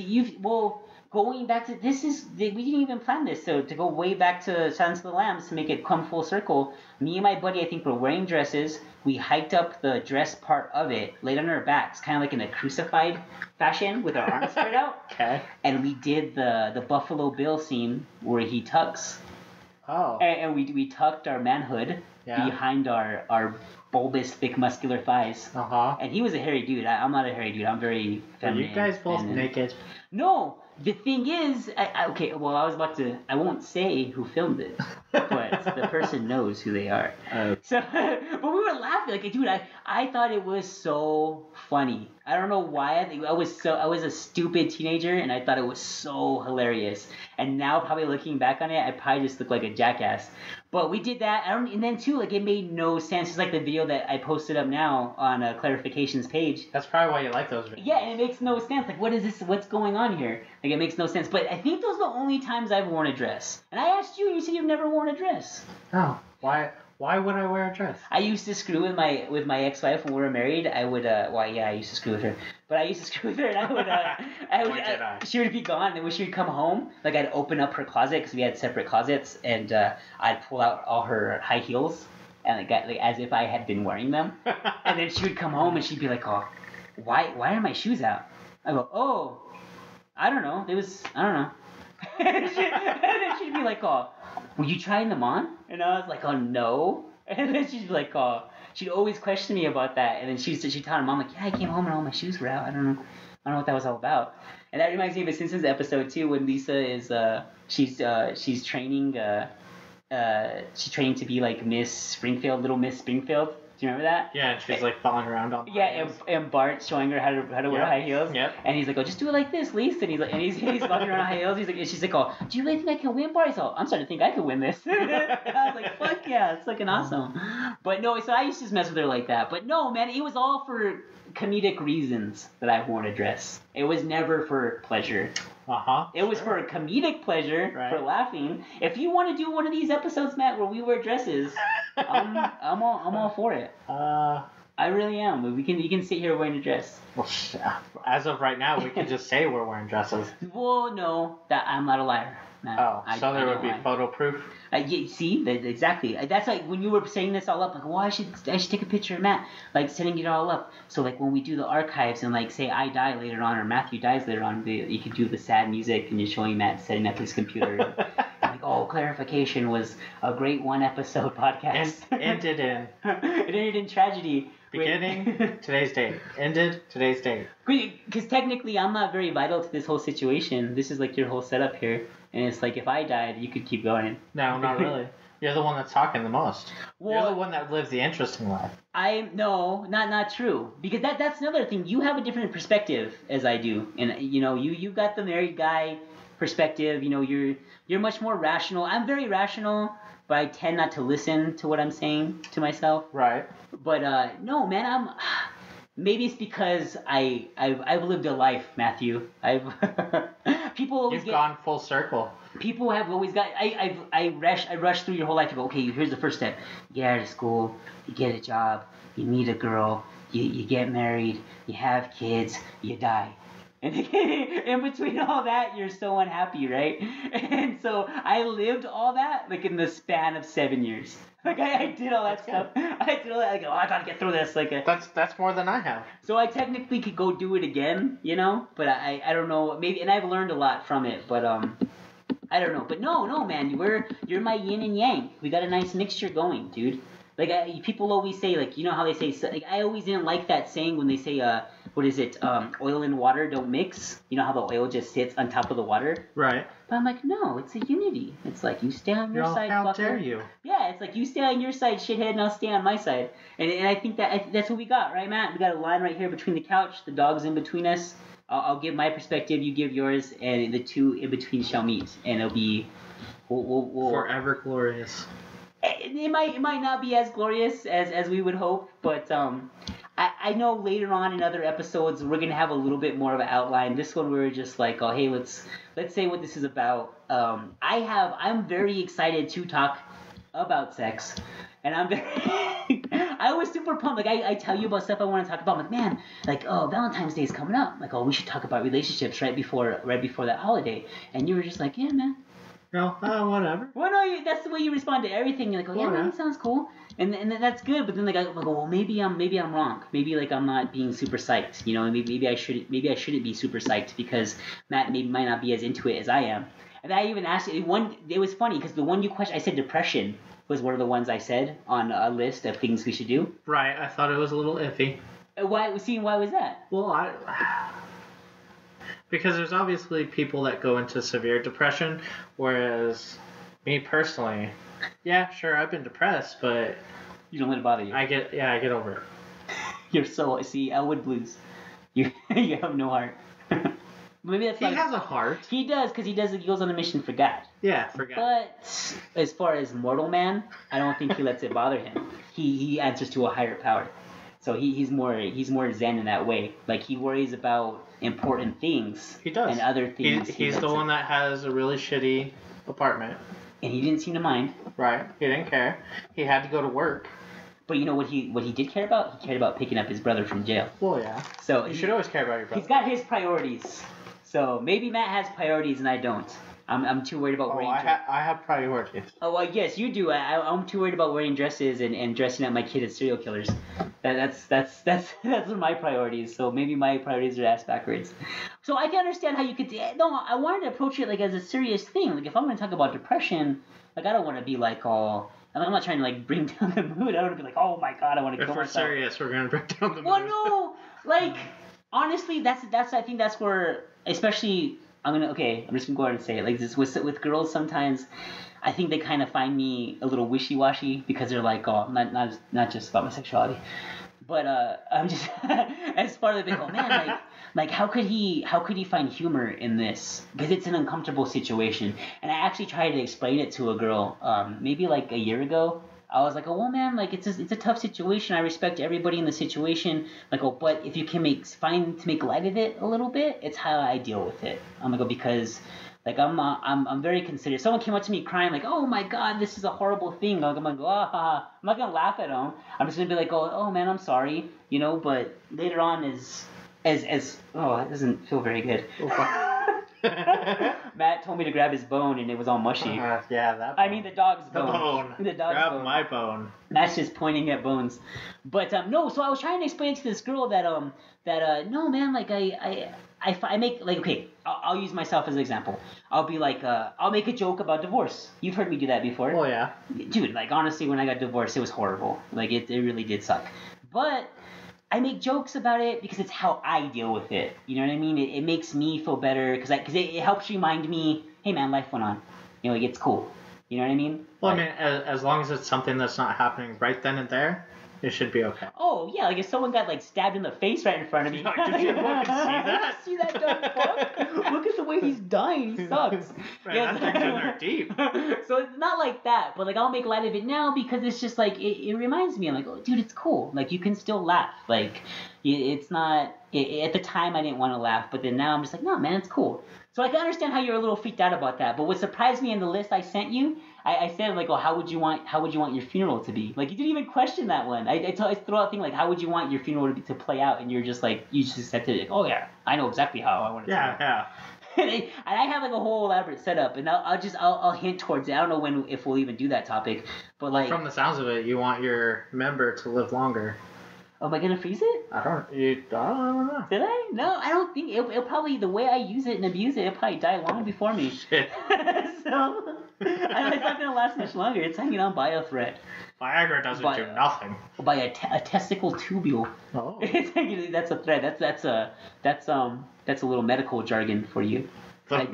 Going back to this we didn't even plan this. So to go way back to Silence of the Lambs to make it come full circle, me and my buddy I think were wearing dresses. We hiked up the dress part of it, laid on our backs, kind of like in a crucified fashion with our arms spread out. Okay. And we did the Buffalo Bill scene where he tucks. Oh. And we tucked our manhood behind our bulbous, thick, muscular thighs. Uh-huh. And he was a hairy dude. I'm not a hairy dude. I'm very feminine. Are you guys both naked? No. The thing is, I won't say who filmed it, but the person knows who they are. So, but we were laughing, like, dude, I thought it was so funny. I don't know why. I was a stupid teenager, and I thought it was so hilarious. And now, probably looking back on it, I probably just look like a jackass. But we did that, and then too, like, it made no sense. It's like the video that I posted up now on Clarification's page. That's probably why you like those videos. Yeah, and it makes no sense. Like, what is this? What's going on here? Like, it makes no sense. But I think those are the only times I've worn a dress. And I asked you, and you said you've never worn a dress. Oh, why would I wear a dress? I used to screw with my ex-wife when we were married. I would, I used to screw with her. But I used to screw with her, and she would be gone, and when she would come home, like, I'd open up her closet, because we had separate closets, and I'd pull out all her high heels, and like as if I had been wearing them. And then she would come home, and she'd be like, oh, why are my shoes out? I go, oh, I don't know. I don't know. And then she'd be like, oh, were you trying them on? And I was like, oh, no. And then she'd be like, oh, she'd always question me about that. And then she'd tell her mom, like, yeah, I came home and all my shoes were out. I don't know what that was all about. And that reminds me of a Simpsons episode, too, when Lisa is, she's training to be like Miss Springfield, Little Miss Springfield. Do you remember that? Yeah, and she's like falling around on. Yeah, and Bart's showing her how to wear high heels. Yep. And he's like, oh, just do it like this, Lisa. And he's walking around high heels. He's like, and she's like, oh, do you really think I can win, Bart? He's like, I'm starting to think I could win this. And I was like, fuck yeah, it's fucking awesome. But no, so I used to just mess with her like that. But no, man, it was all for comedic reasons that I've worn a dress. It was never for pleasure. It was for a comedic pleasure, for laughing. If you want to do one of these episodes, Matt, where we wear dresses, I'm all for it. I really am. You can sit here wearing a dress. Well, as of right now, we can just say we're wearing dresses. Well, no, that I'm not a liar. Matt. So there would be photo proof. Yeah, see, exactly. That's like when you were saying this all up. Like, well, I should take a picture of Matt, like setting it all up. So like when we do the archives and like say I die later on or Matthew dies later on, you could do the sad music and you're showing Matt setting up his computer. Like, oh, Clarification was a great one episode podcast. Ended in. It ended in tragedy. Beginning, today's date. Ended, today's date. Because technically, I'm not very vital to this whole situation. This is like your whole setup here. And it's like, if I died, you could keep going. No, not really. You're the one that's talking the most. Well, you're the one that lives the interesting life. No, not true. Because that's another thing. You have a different perspective as I do. And, you got the married guy perspective. You're much more rational. I'm very rational, but I tend not to listen to what I'm saying to myself. Right. But no, man, maybe it's because I've lived a life, Matthew. People always You've gone full circle. People have always got. I rush through your whole life. You go, okay, here's the first step. You get out of school, you get a job, you meet a girl, you get married, you have kids, you die. And in between all that, you're so unhappy, right? And so I lived all that like in the span of 7 years. Like I did all that stuff. I did all that. Like, oh, I gotta get through this. Like that's more than I have. So I technically could go do it again, But I don't know. Maybe, and I've learned a lot from it. But I don't know. But no, man. You're my yin and yang. We got a nice mixture going, dude. Like people always say, like, you know how they say, like, I always didn't like that saying when they say, what is it, oil and water don't mix. You know how the oil just sits on top of the water. Right. But I'm like, no, it's a unity. It's like you stay on your side, how fucker. dare you? Yeah, it's like you stay on your side, shithead, and I'll stay on my side. And I think that's what we got, right, Matt? We got a line right here between the couch. The dog's in between us. I'll give my perspective, you give yours, and the two in between shall meet, and it'll be we'll forever glorious. It might not be as glorious as we would hope, but I know later on in other episodes we're gonna have a little bit more of an outline. This one we were just like, oh hey, let's say what this is about. I'm very excited to talk about sex, and I'm very I was super pumped. Like I tell you about stuff I want to talk about. I'm like, man, like, oh, Valentine's Day is coming up. Like, oh, we should talk about relationships right before that holiday. And you were just like, yeah, man. No, whatever. Well, no, that's the way you respond to everything. You're like, oh, yeah, man, that sounds cool. And that's good. But then like I go, well, maybe I'm wrong. Maybe like I'm not being super psyched. You know, maybe I shouldn't be super psyched because Matt might not be as into it as I am. And I even asked it was funny because the one you questioned, I said depression was one of the ones I said on a list of things we should do. Right. I thought it was a little iffy. Why was that? Well, because there's obviously people that go into severe depression, whereas me personally, yeah, sure, I've been depressed, but you don't let it bother you. I get over it. You're so Elwood Blues. You have no heart. Maybe that's he has a heart. He does because he goes on a mission for God. Yeah, for God. But as far as mortal man, I don't think he lets it bother him. He answers to a higher power. So he's more zen in that way. Like he worries about important things. He does. And other things. He's the one that has a really shitty apartment. And he didn't seem to mind. Right. He didn't care. He had to go to work. But you know what he did care about? He cared about picking up his brother from jail. Well, yeah. So you should always care about your brother. He's got his priorities. So maybe Matt has priorities and I don't. I'm too worried about wearing dresses. I have priorities. Oh, well, yes, you do. I'm too worried about wearing dresses and dressing up my kid as serial killers. That's my priorities. So maybe my priorities are ass backwards. So I can understand how you could. No, I wanted to approach it like as a serious thing. Like if I'm going to talk about depression, like I don't want to be like all. I'm not trying to like bring down the mood. I don't want to be like, oh my god, I want to kill myself. If we're serious, we're going to bring down the mood. Well, no, like honestly, that's I think that's where, especially. I'm just gonna go ahead and say it. Like this with girls, sometimes I think they kind of find me a little wishy-washy because they're like, oh, not just about my sexuality, but I'm just as far as they go, man, like how could he find humor in this? Because it's an uncomfortable situation. And I actually tried to explain it to a girl maybe like a year ago. I was like, oh, well, man, like, it's a tough situation. I respect everybody in the situation. Like, oh, but if you can make light of it a little bit, it's how I deal with it. I'm like, oh, because, like, I'm very considerate. Someone came up to me crying, like, oh, my God, this is a horrible thing. Like, I'm like, ah, ha, ha. I'm not going to laugh at them. I'm just going to be like, oh, man, I'm sorry, you know, but later on it doesn't feel very good. Matt told me to grab his bone and it was all mushy. Yeah, that bone. I mean the dog's bone. The dog's grab bone. My bone. Matt's just pointing at bones. But no, so I was trying to explain to this girl that no, man, like I make, like, okay, I'll use myself as an example. I'll be like, I'll make a joke about divorce. You've heard me do that before. Oh yeah. Dude, like honestly, when I got divorced, it was horrible. Like it really did suck. But I make jokes about it because it's how I deal with it. You know what I mean? It makes me feel better because it helps remind me, hey man, life went on. You know, like it's cool. You know what I mean? Well, I mean, as long as it's something that's not happening right then and there, it should be okay. Oh yeah, like if someone got like stabbed in the face right in front of me. Did you fucking see that? See that dumb fuck? Look at the way he's dying. He sucks. Right, that thing's in there deep. So it's not like that, but like I'll make light of it now because it's just like it reminds me. I'm like, oh dude, it's cool. Like you can still laugh. Like it's not. At the time I didn't want to laugh, but then now I'm just like, no man, it's cool. So I can understand how you're a little freaked out about that. But what surprised me in the list I sent you, I said like, oh, how would you want your funeral to be? Like you didn't even question that one. I throw out a thing like, how would you want your funeral to play out? And you're just like, you just accepted it. Like, oh yeah, I know exactly how I want it to. Yeah. And I have like a whole elaborate setup, and I'll hint towards it. I don't know if we'll even do that topic, but like from the sounds of it, you want your member to live longer. Oh, am I gonna freeze it? I don't know. Did I? No, I don't think it'll probably, the way I use it and abuse it, it'll probably die long before me. Shit. So It's not gonna last much longer. It's hanging on by a thread. Viagra doesn't do nothing. By a testicle tubule. Oh. It's hanging, that's a thread. That's a little medical jargon for you. Did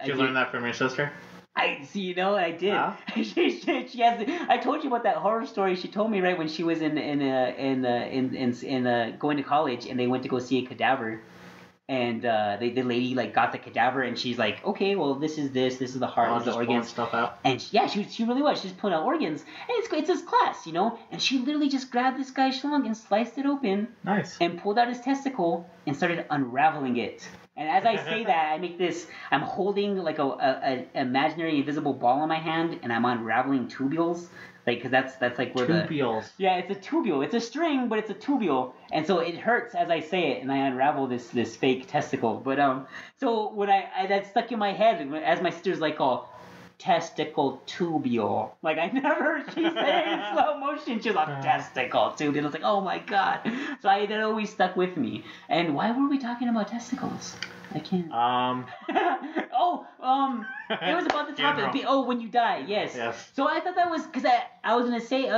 you learn that from your sister? I see, I did. Huh? she has. I told you about that horror story she told me right when she was in going to college, and they went to go see a cadaver, and the lady like got the cadaver, and she's like, okay, well this is the heart, this is the organs, stuff out. and she really was. She's pulling out organs, and it's his class, and she literally just grabbed this guy's schlong and sliced it open, nice, and pulled out his testicle and started unraveling it. And as I say that, I make this. I'm holding like a imaginary invisible ball in my hand, and I'm unraveling tubules, like because that's like where tubules. It's a tubule. It's a string, but it's a tubule, and so it hurts as I say it, and I unravel this fake testicle. But so when I that stuck in my head as my sister's like, oh, testicle tubule. Like I never heard she say it in slow motion. She's like testicle tubule. I was like, oh my god. So that always stuck with me. And why were we talking about testicles? I can't. It was about the topic. Oh, when you die, yes. So I thought that was because I was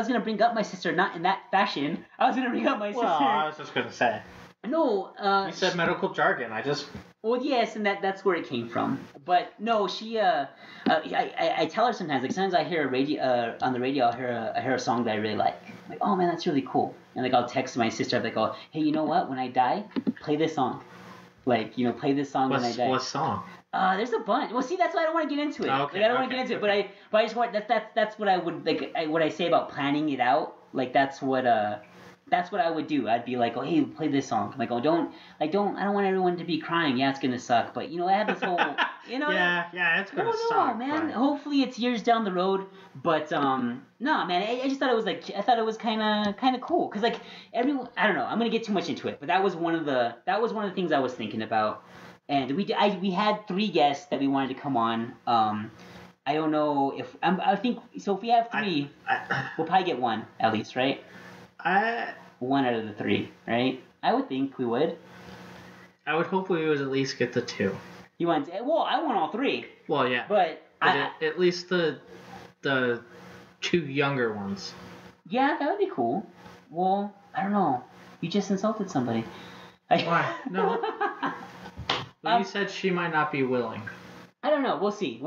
gonna bring up my sister, not in that fashion. I was gonna bring up my sister. Well, I was just gonna say. No. You said medical jargon. Well, yes, and that's where it came from. But no, she. I tell her sometimes. Like sometimes I hear on the radio. I hear a song that I really like. I'm like, oh man, that's really cool. And like I'll text my sister. I'm like, oh, hey, you know what? When I die, play this song. Like play this song when I die. What song? There's a bunch. Well, see, that's why I don't want to get into it. Okay, like, I don't want to get into it. But I just want that's what I would like. What I say about planning it out. Like that's what I would do. I'd be like, oh, hey, play this song. I'm like, oh, I don't want everyone to be crying. Yeah, it's gonna suck. But I have this whole, Yeah, it's gonna suck. No, man. But... Hopefully, it's years down the road. But no, man. I just thought it was kind of cool. Cause like everyone, I don't know. I'm gonna get too much into it. But that was one of the things I was thinking about. And we had 3 guests that we wanted to come on. I don't know if I think so. If we have 3, we'll probably get 1 at least, right? 1 out of the 3, right? I would think we would. I would hope we would at least get the 2. You want? Well, I want all 3. Well, yeah. But at least the 2 younger ones. Yeah, that would be cool. Well, I don't know. You just insulted somebody. Why? No. Well, you said she might not be willing. I don't know. We'll see.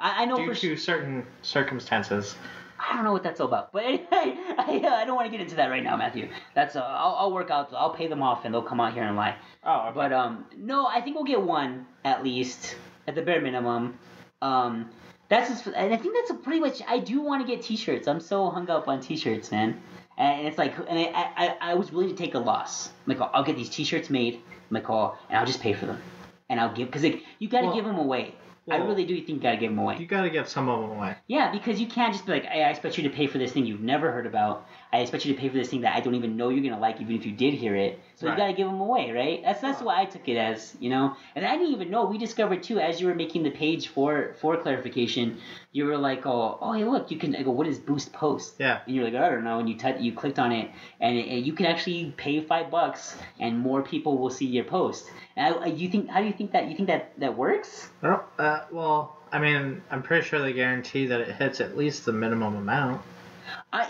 I know due to certain circumstances. I don't know what that's all about, but I don't want to get into that right now, Matthew. That's I'll work out. I'll pay them off, and they'll come out here and lie. Oh, okay. But no, I think we'll get 1 at least at the bare minimum. That's just, and I think that's pretty much. I do want to get T-shirts. I'm so hung up on T-shirts, man. And it's like, and I was willing to take a loss. I'm like, I'll get these T-shirts made. I'm like, and I'll just pay for them, and I'll give because you got to give them away. I really do think you gotta give them away. You gotta give some of them away. Yeah, because you can't just be like, hey, I expect you to pay for this thing you've never heard about. I expect you to pay for this thing that I don't even know you're gonna like, even if you did hear it. So you gotta give them away, right? That's what I took it as, And I didn't even know. We discovered too, as you were making the page for clarification, you were like, oh, hey, look, you can. I go, what is Boost Post? Yeah. And you're like, I don't know. And you clicked on it, and you can actually pay $5, and more people will see your post. And how do you think that? You think that works? Well, I mean, I'm pretty sure they guarantee that it hits at least the minimum amount.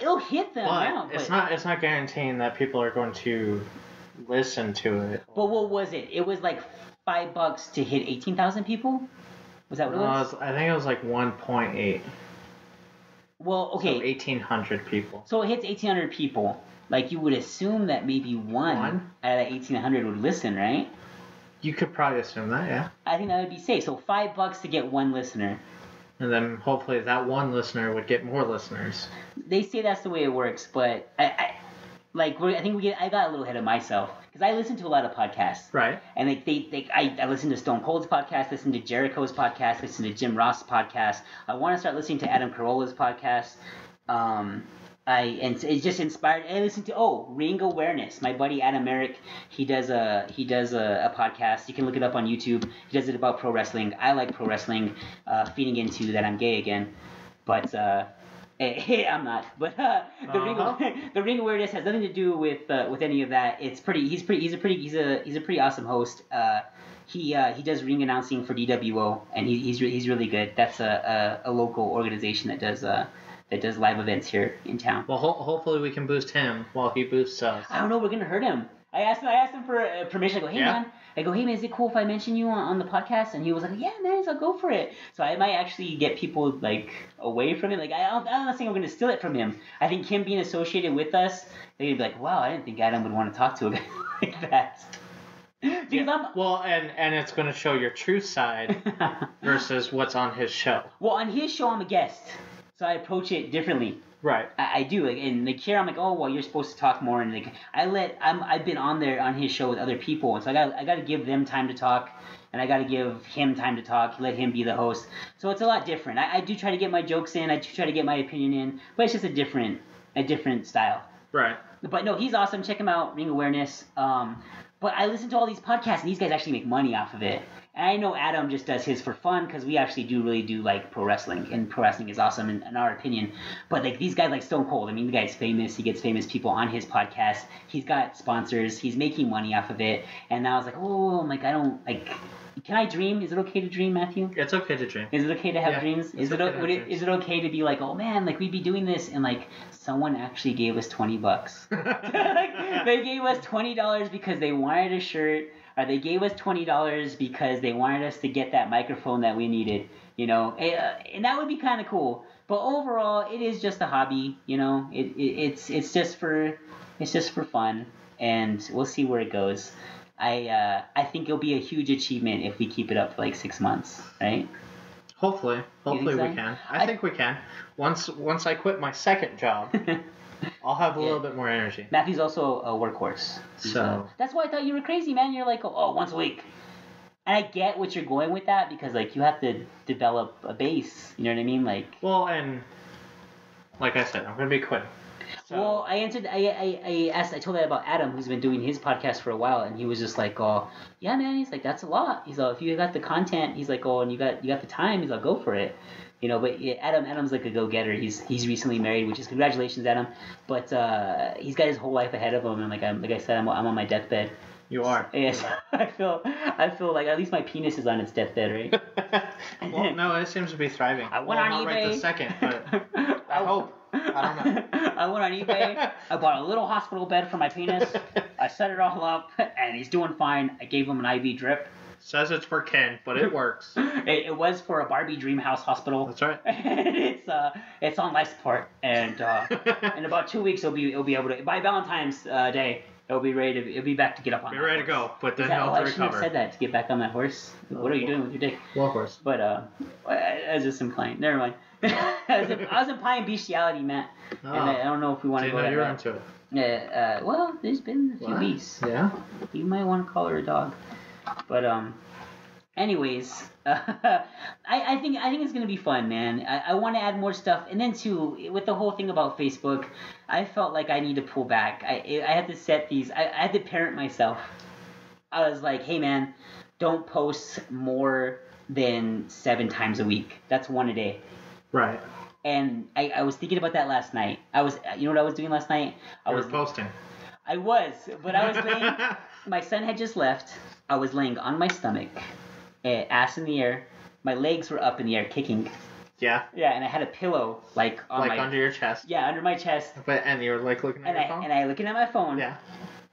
It'll hit the amount, but it's not guaranteeing that people are going to listen to it. But what was it? It was like $5 to hit 18,000 people. Was that what it was? I think it was like 1.8. Well, okay. So 1,800 people. So it hits 1,800 people. Like you would assume that maybe one out of 1,800 would listen, right? You could probably assume that, yeah. I think that would be safe. So $5 to get 1 listener. And then hopefully that 1 listener would get more listeners. They say that's the way it works, but I got a little ahead of myself because I listen to a lot of podcasts. Right. And I listen to Stone Cold's podcast, listen to Jericho's podcast, listen to Jim Ross' podcast. I want to start listening to Adam Carolla's podcast. And it just inspired. I listened to Ring Awareness. My buddy Adam Merrick, he does a podcast. You can look it up on YouTube. He does it about pro wrestling. I like pro wrestling. Feeding into that I'm gay again, but I'm not. But the Ring Awareness has nothing to do with any of that. It's pretty. He's a pretty awesome host. He does ring announcing for DWO, and he's really good. That's a local organization that does live events here in town. Well, hopefully we can boost him while he boosts us. I don't know. We're gonna hurt him. I asked him for permission. I go, hey man. I go, hey man, is it cool if I mention you on the podcast? And he was like, yeah man, so go for it. So I might actually get people like away from it. Like I'm not saying I'm gonna steal it from him. I think him being associated with us, they'd be like, wow, I didn't think Adam would want to talk to a guy like that. Well, and it's going to show your true side versus what's on his show. Well, on his show, I'm a guest, so I approach it differently. Right. I do, like, and like here, I'm like, oh, well, you're supposed to talk more, and like I've been on there on his show with other people, and so I got to give them time to talk, and I got to give him time to talk, let him be the host. So it's a lot different. I do try to get my jokes in, I do try to get my opinion in, but it's just a different style. Right. But no, he's awesome. Check him out, Ring Awareness. But I listen to all these podcasts, and these guys actually make money off of it. And I know Adam just does his for fun, because we actually really do like pro wrestling, and pro wrestling is awesome in our opinion. But like these guys, like Stone Cold, I mean, the guy's famous. He gets famous people on his podcast. He's got sponsors. He's making money off of it. And now I was like, oh, I'm like, I don't like. Can I dream? Is it okay to dream, Matthew? It's okay to dream. Is it okay to have dreams? Is it okay to be like, oh man, like we'd be doing this, and like someone actually gave us $20. Like, they gave us $20 because they wanted a shirt, or they gave us $20 because they wanted us to get that microphone that we needed, you know, and that would be kind of cool. But overall, it is just a hobby, you know. It's just for fun, and we'll see where it goes. I think it'll be a huge achievement if we keep it up for like 6 months, right? Hopefully so? we can. I think we can. Once I quit my second job, I'll have a little bit more energy. Matthew's also a workhorse. So that's why I thought you were crazy, man. You're like, oh, once a week. And I get what you're going with that, because like you have to develop a base. You know what I mean? Like. Well, and like I said, I'm gonna be quitting. So. Well, I told that about Adam, who's been doing his podcast for a while, and he was just like, oh, yeah, man. He's like, that's a lot. He's like, if you got the content, he's like, oh, and you got the time, he's like, go for it. You know, but yeah, Adam's like a go-getter. He's recently married, which is congratulations, Adam. But he's got his whole life ahead of him, and like I said, I'm on my deathbed. You are. Yes, I feel like at least my penis is on its deathbed, right? Well, no, it seems to be thriving. I went on not eBay. Right this second, but I hope. I don't know. I went on eBay. I bought a little hospital bed for my penis. I set it all up, and he's doing fine. I gave him an IV drip. Says it's for Ken, but it works. It was for a Barbie Dreamhouse hospital. That's right. And it's on life support, and in about 2 weeks it'll be able to, by Valentine's Day, it'll be ready to, it'll be back to get up on. Be ready to go, but then he'll I recover. shouldn't have said that, to get back on that horse. What are you doing with your dick? Well, horse. But I was just implying. Never mind. I was implying bestiality, Matt. Oh. And I don't know if we want to go that you're route. into it. Yeah. Well, there's been a few weeks. Yeah. You might want to call her a dog. But anyways, I think it's gonna be fun, man. I want to add more stuff, and then too, with the whole thing about Facebook, I felt like I need to pull back. I had to set these. I had to parent myself. I was like, hey man, don't post more than 7 times a week. That's 1 a day. Right. And I was thinking about that last night. You know what I was doing last night? I was posting. I was, but I was laying. My son had just left. I was laying on my stomach, ass in the air. My legs were up in the air, kicking. Yeah. Yeah, and I had a pillow like under your chest. Yeah, under my chest. And you were like looking at your phone. And I looking at my phone. Yeah.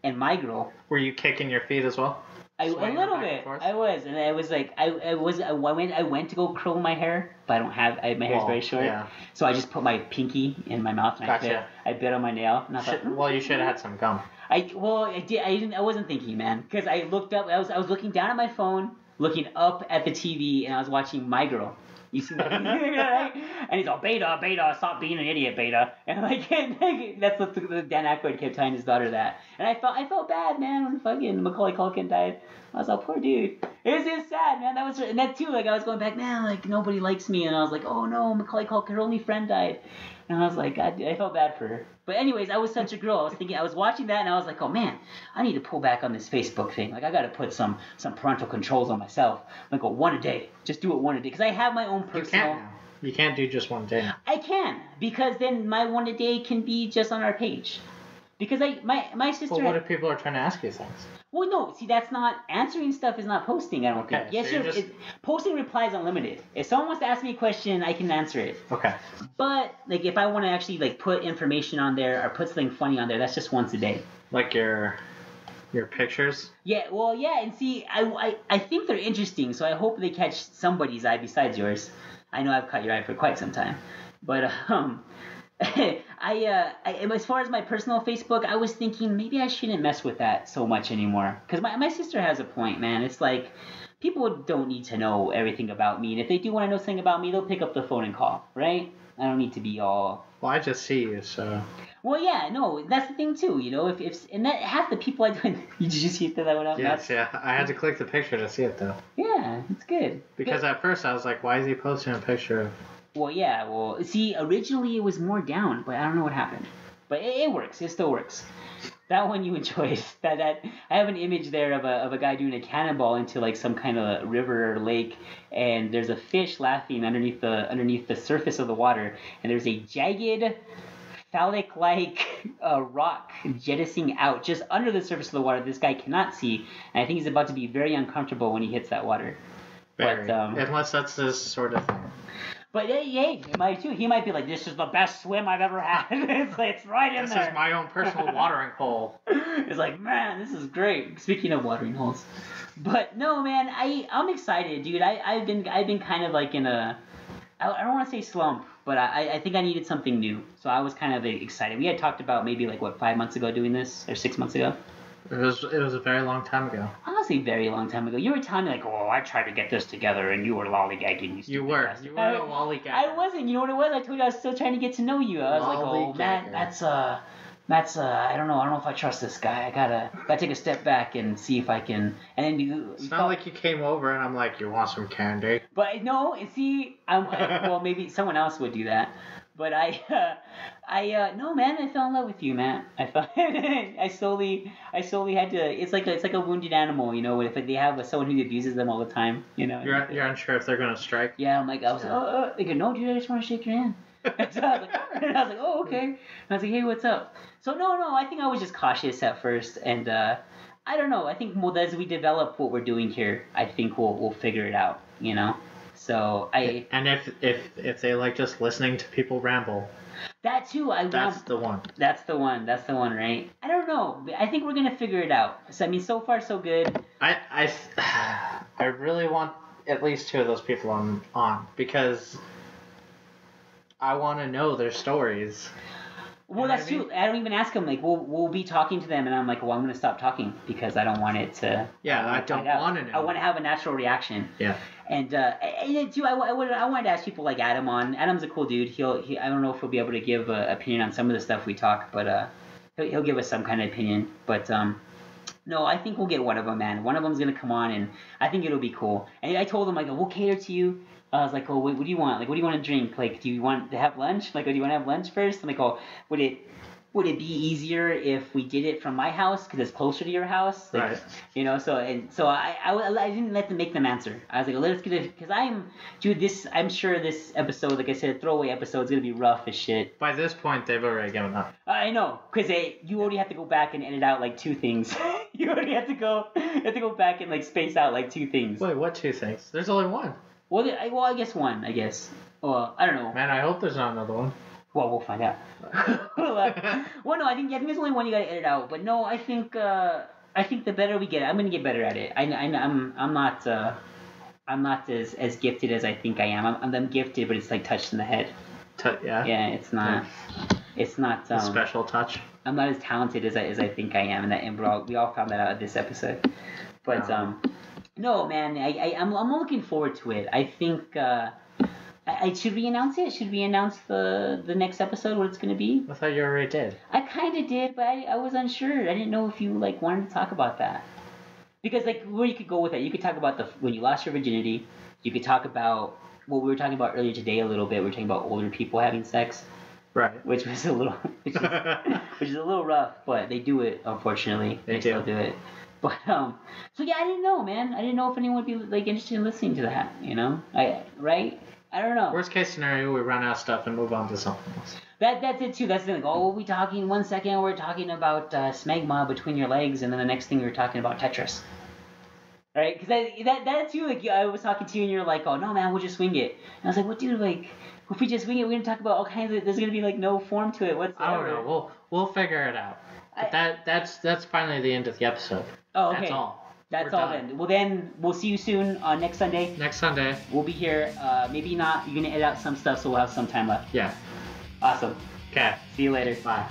And my girl. Were you kicking your feet as well? A little bit. I was, and I was like, I went to go curl my hair, but I don't have. My hair's very short. Yeah. So I just put my pinky in my mouth and I bit on my nail. And I thought, well, you should have had some gum. I didn't. I wasn't thinking, man, because I looked up. I was looking down at my phone, looking up at the TV, and I was watching My Girl. You see that? Right? And he's all, Beta, stop being an idiot, Beta. And like that's what Dan Aykroyd kept telling his daughter that. And I felt bad, man, when fucking Macaulay Culkin died. I was like, poor dude. It was sad, man. And that too, like I was going back, man, like nobody likes me, and I was like, oh no, Macaulay Culkin, her only friend died. And I was like, God, I felt bad for her. But anyways, I was such a girl. I was watching that, and I was like, oh man, I need to pull back on this Facebook thing. Like I got to put some parental controls on myself. I'm like, go 1 a day. Just do it 1 a day, because I have my own personal. You can't do just 1 day. I can, because then my 1 a day can be just on our page. Because my sister. Well, what if people are trying to ask you things? Well, no. See, that's not answering stuff. Is not posting. I don't think. Yes, so just... posting replies unlimited. If someone wants to ask me a question, I can answer it. Okay. But like, if I want to actually like put information on there or put something funny on there, that's just once a day. Like your pictures? Yeah. Well, yeah. And see, I think they're interesting, so I hope they catch somebody's eye besides yours. I know I've caught your eye for quite some time, but as far as my personal Facebook, I was thinking maybe I shouldn't mess with that so much anymore. Because my sister has a point, man. It's like, people don't need to know everything about me. And if they do want to know something about me, they'll pick up the phone and call, right? I don't need to be all... Well, I just see you, so... Well, yeah, no, that's the thing, too, you know? And that half the people I do... Did you see that went up? Yes, yeah. I had to click the picture to see it, though. Yeah, it's good. Because at first I was like, why is he posting a picture of... Well, yeah, well, see, originally it was more down, but I don't know what happened. But it works. It still works. That one you enjoyed. That I have an image there of a guy doing a cannonball into like some kind of river or lake, and there's a fish laughing underneath the surface of the water, and there's a jagged phallic-like rock jettisoning out just under the surface of the water. This guy cannot see, and I think he's about to be very uncomfortable when he hits that water. Very. Unless that's this sort of thing. But hey, he might be like, this is the best swim I've ever had. it's right in there. This is my own personal watering hole. It's like, man, this is great. Speaking of watering holes. But no, man, I'm excited, dude. I've been kind of like in a, I don't want to say slump, but I think I needed something new. So I was kind of excited. We had talked about maybe like, 5 months ago doing this, or 6 months ago? It was a very long time ago. Honestly, very long time ago. You were telling me like, oh, I tried to get this together, and you were lollygagging. You were a lollygagger. I wasn't. You know what it was? I told you I was still trying to get to know you. I was like, oh man, that's I don't know if I trust this guy. I gotta take a step back and see if I can. And then it's not like you came over and I'm like, you want some candy? But no, and see, well, maybe someone else would do that. But no, man, I fell in love with you, man. I slowly had to. It's like a wounded animal, you know. If they have someone who abuses them all the time, you know. You're unsure if they're gonna strike. Yeah, I'm like, I was like, they go, no, dude, I just want to shake your hand. So I was like, oh, okay. And I was like, hey, what's up? So no, I think I was just cautious at first, and I don't know. I think as we develop what we're doing here, I think we'll figure it out, you know. So and if they like just listening to people ramble, that too, that's the one. That's the one, right? I don't know. I think we're gonna figure it out. So, I mean, so far so good. I really want at least 2 of those people on because I want to know their stories. Well, that's true. I don't even ask them. Like, we'll be talking to them, and I'm like, well, I'm gonna stop talking because I don't want it to. Yeah, I don't want to know. I want to have a natural reaction. Yeah. And too, I wanted to ask people like Adam on. Adam's a cool dude. I don't know if he'll be able to give an opinion on some of the stuff we talk, but he'll give us some kind of opinion. But no, I think we'll get one of them, man. One of them's gonna come on, and I think it'll be cool. And I told him like, we'll cater to you. I was like, oh, what do you want? Like, what do you want to drink? Like, do you want to have lunch? Like, do you want to have lunch first? I'm like, oh, would it be easier if we did it from my house because it's closer to your house? Like, right. You know, so I didn't let them make them answer. I was like, let's get it, because I'm sure this episode, like I said, throwaway episode is gonna be rough as shit. By this point, they've already given up. I know, because you already have to go back and edit out like 2 things. You already have to go back and like space out like 2 things. Wait, what 2 things? There's only 1. Well, I guess 1. I guess. Well, I don't know. Man, I hope there's not another one. Well, we'll find out. Well, no, I think there's only 1 you gotta edit out. But no, I think the better we get, I'm gonna get better at it. I'm not as gifted as I think I am. I'm gifted, but it's like touched in the head. Yeah. Yeah, it's not. Yeah. It's not. A special touch. I'm not as talented as I think I am, and we all found that out at this episode. But no, man, I'm looking forward to it. I think. Should we announce it? Should we announce the next episode, what it's going to be? I thought you already did. I kind of did, but I was unsure. I didn't know if you like wanted to talk about that. Because like where you could go with it, you could talk about when you lost your virginity. You could talk about what we were talking about earlier today a little bit. We were talking about older people having sex. Right. Which is a little rough, but they do it, unfortunately. They still do it. But so yeah, I didn't know, man. I didn't know if anyone would be like interested in listening to that, you know? Right? I don't know. Worst case scenario, we run out of stuff and move on to something else. That's it too. That's the thing. Oh, we talking 1 second. We're talking about smegma between your legs, and then the next thing we're talking about Tetris. Right? Because that too. Like I was talking to you, and you're like, "Oh no, man, we'll just wing it." And I was like, "What, dude? Like, if we just wing it, we're gonna talk about all kinds of. There's gonna be like no form to it whatsoever." I don't know. We'll figure it out. But that's finally the end of the episode. Oh, okay. That's all. That's We're all done. then. Well, then we'll see you soon next Sunday. Next Sunday. We'll be here. Maybe not. You're gonna edit out some stuff, so we'll have some time left. Yeah. Awesome. Okay. See you later. Bye.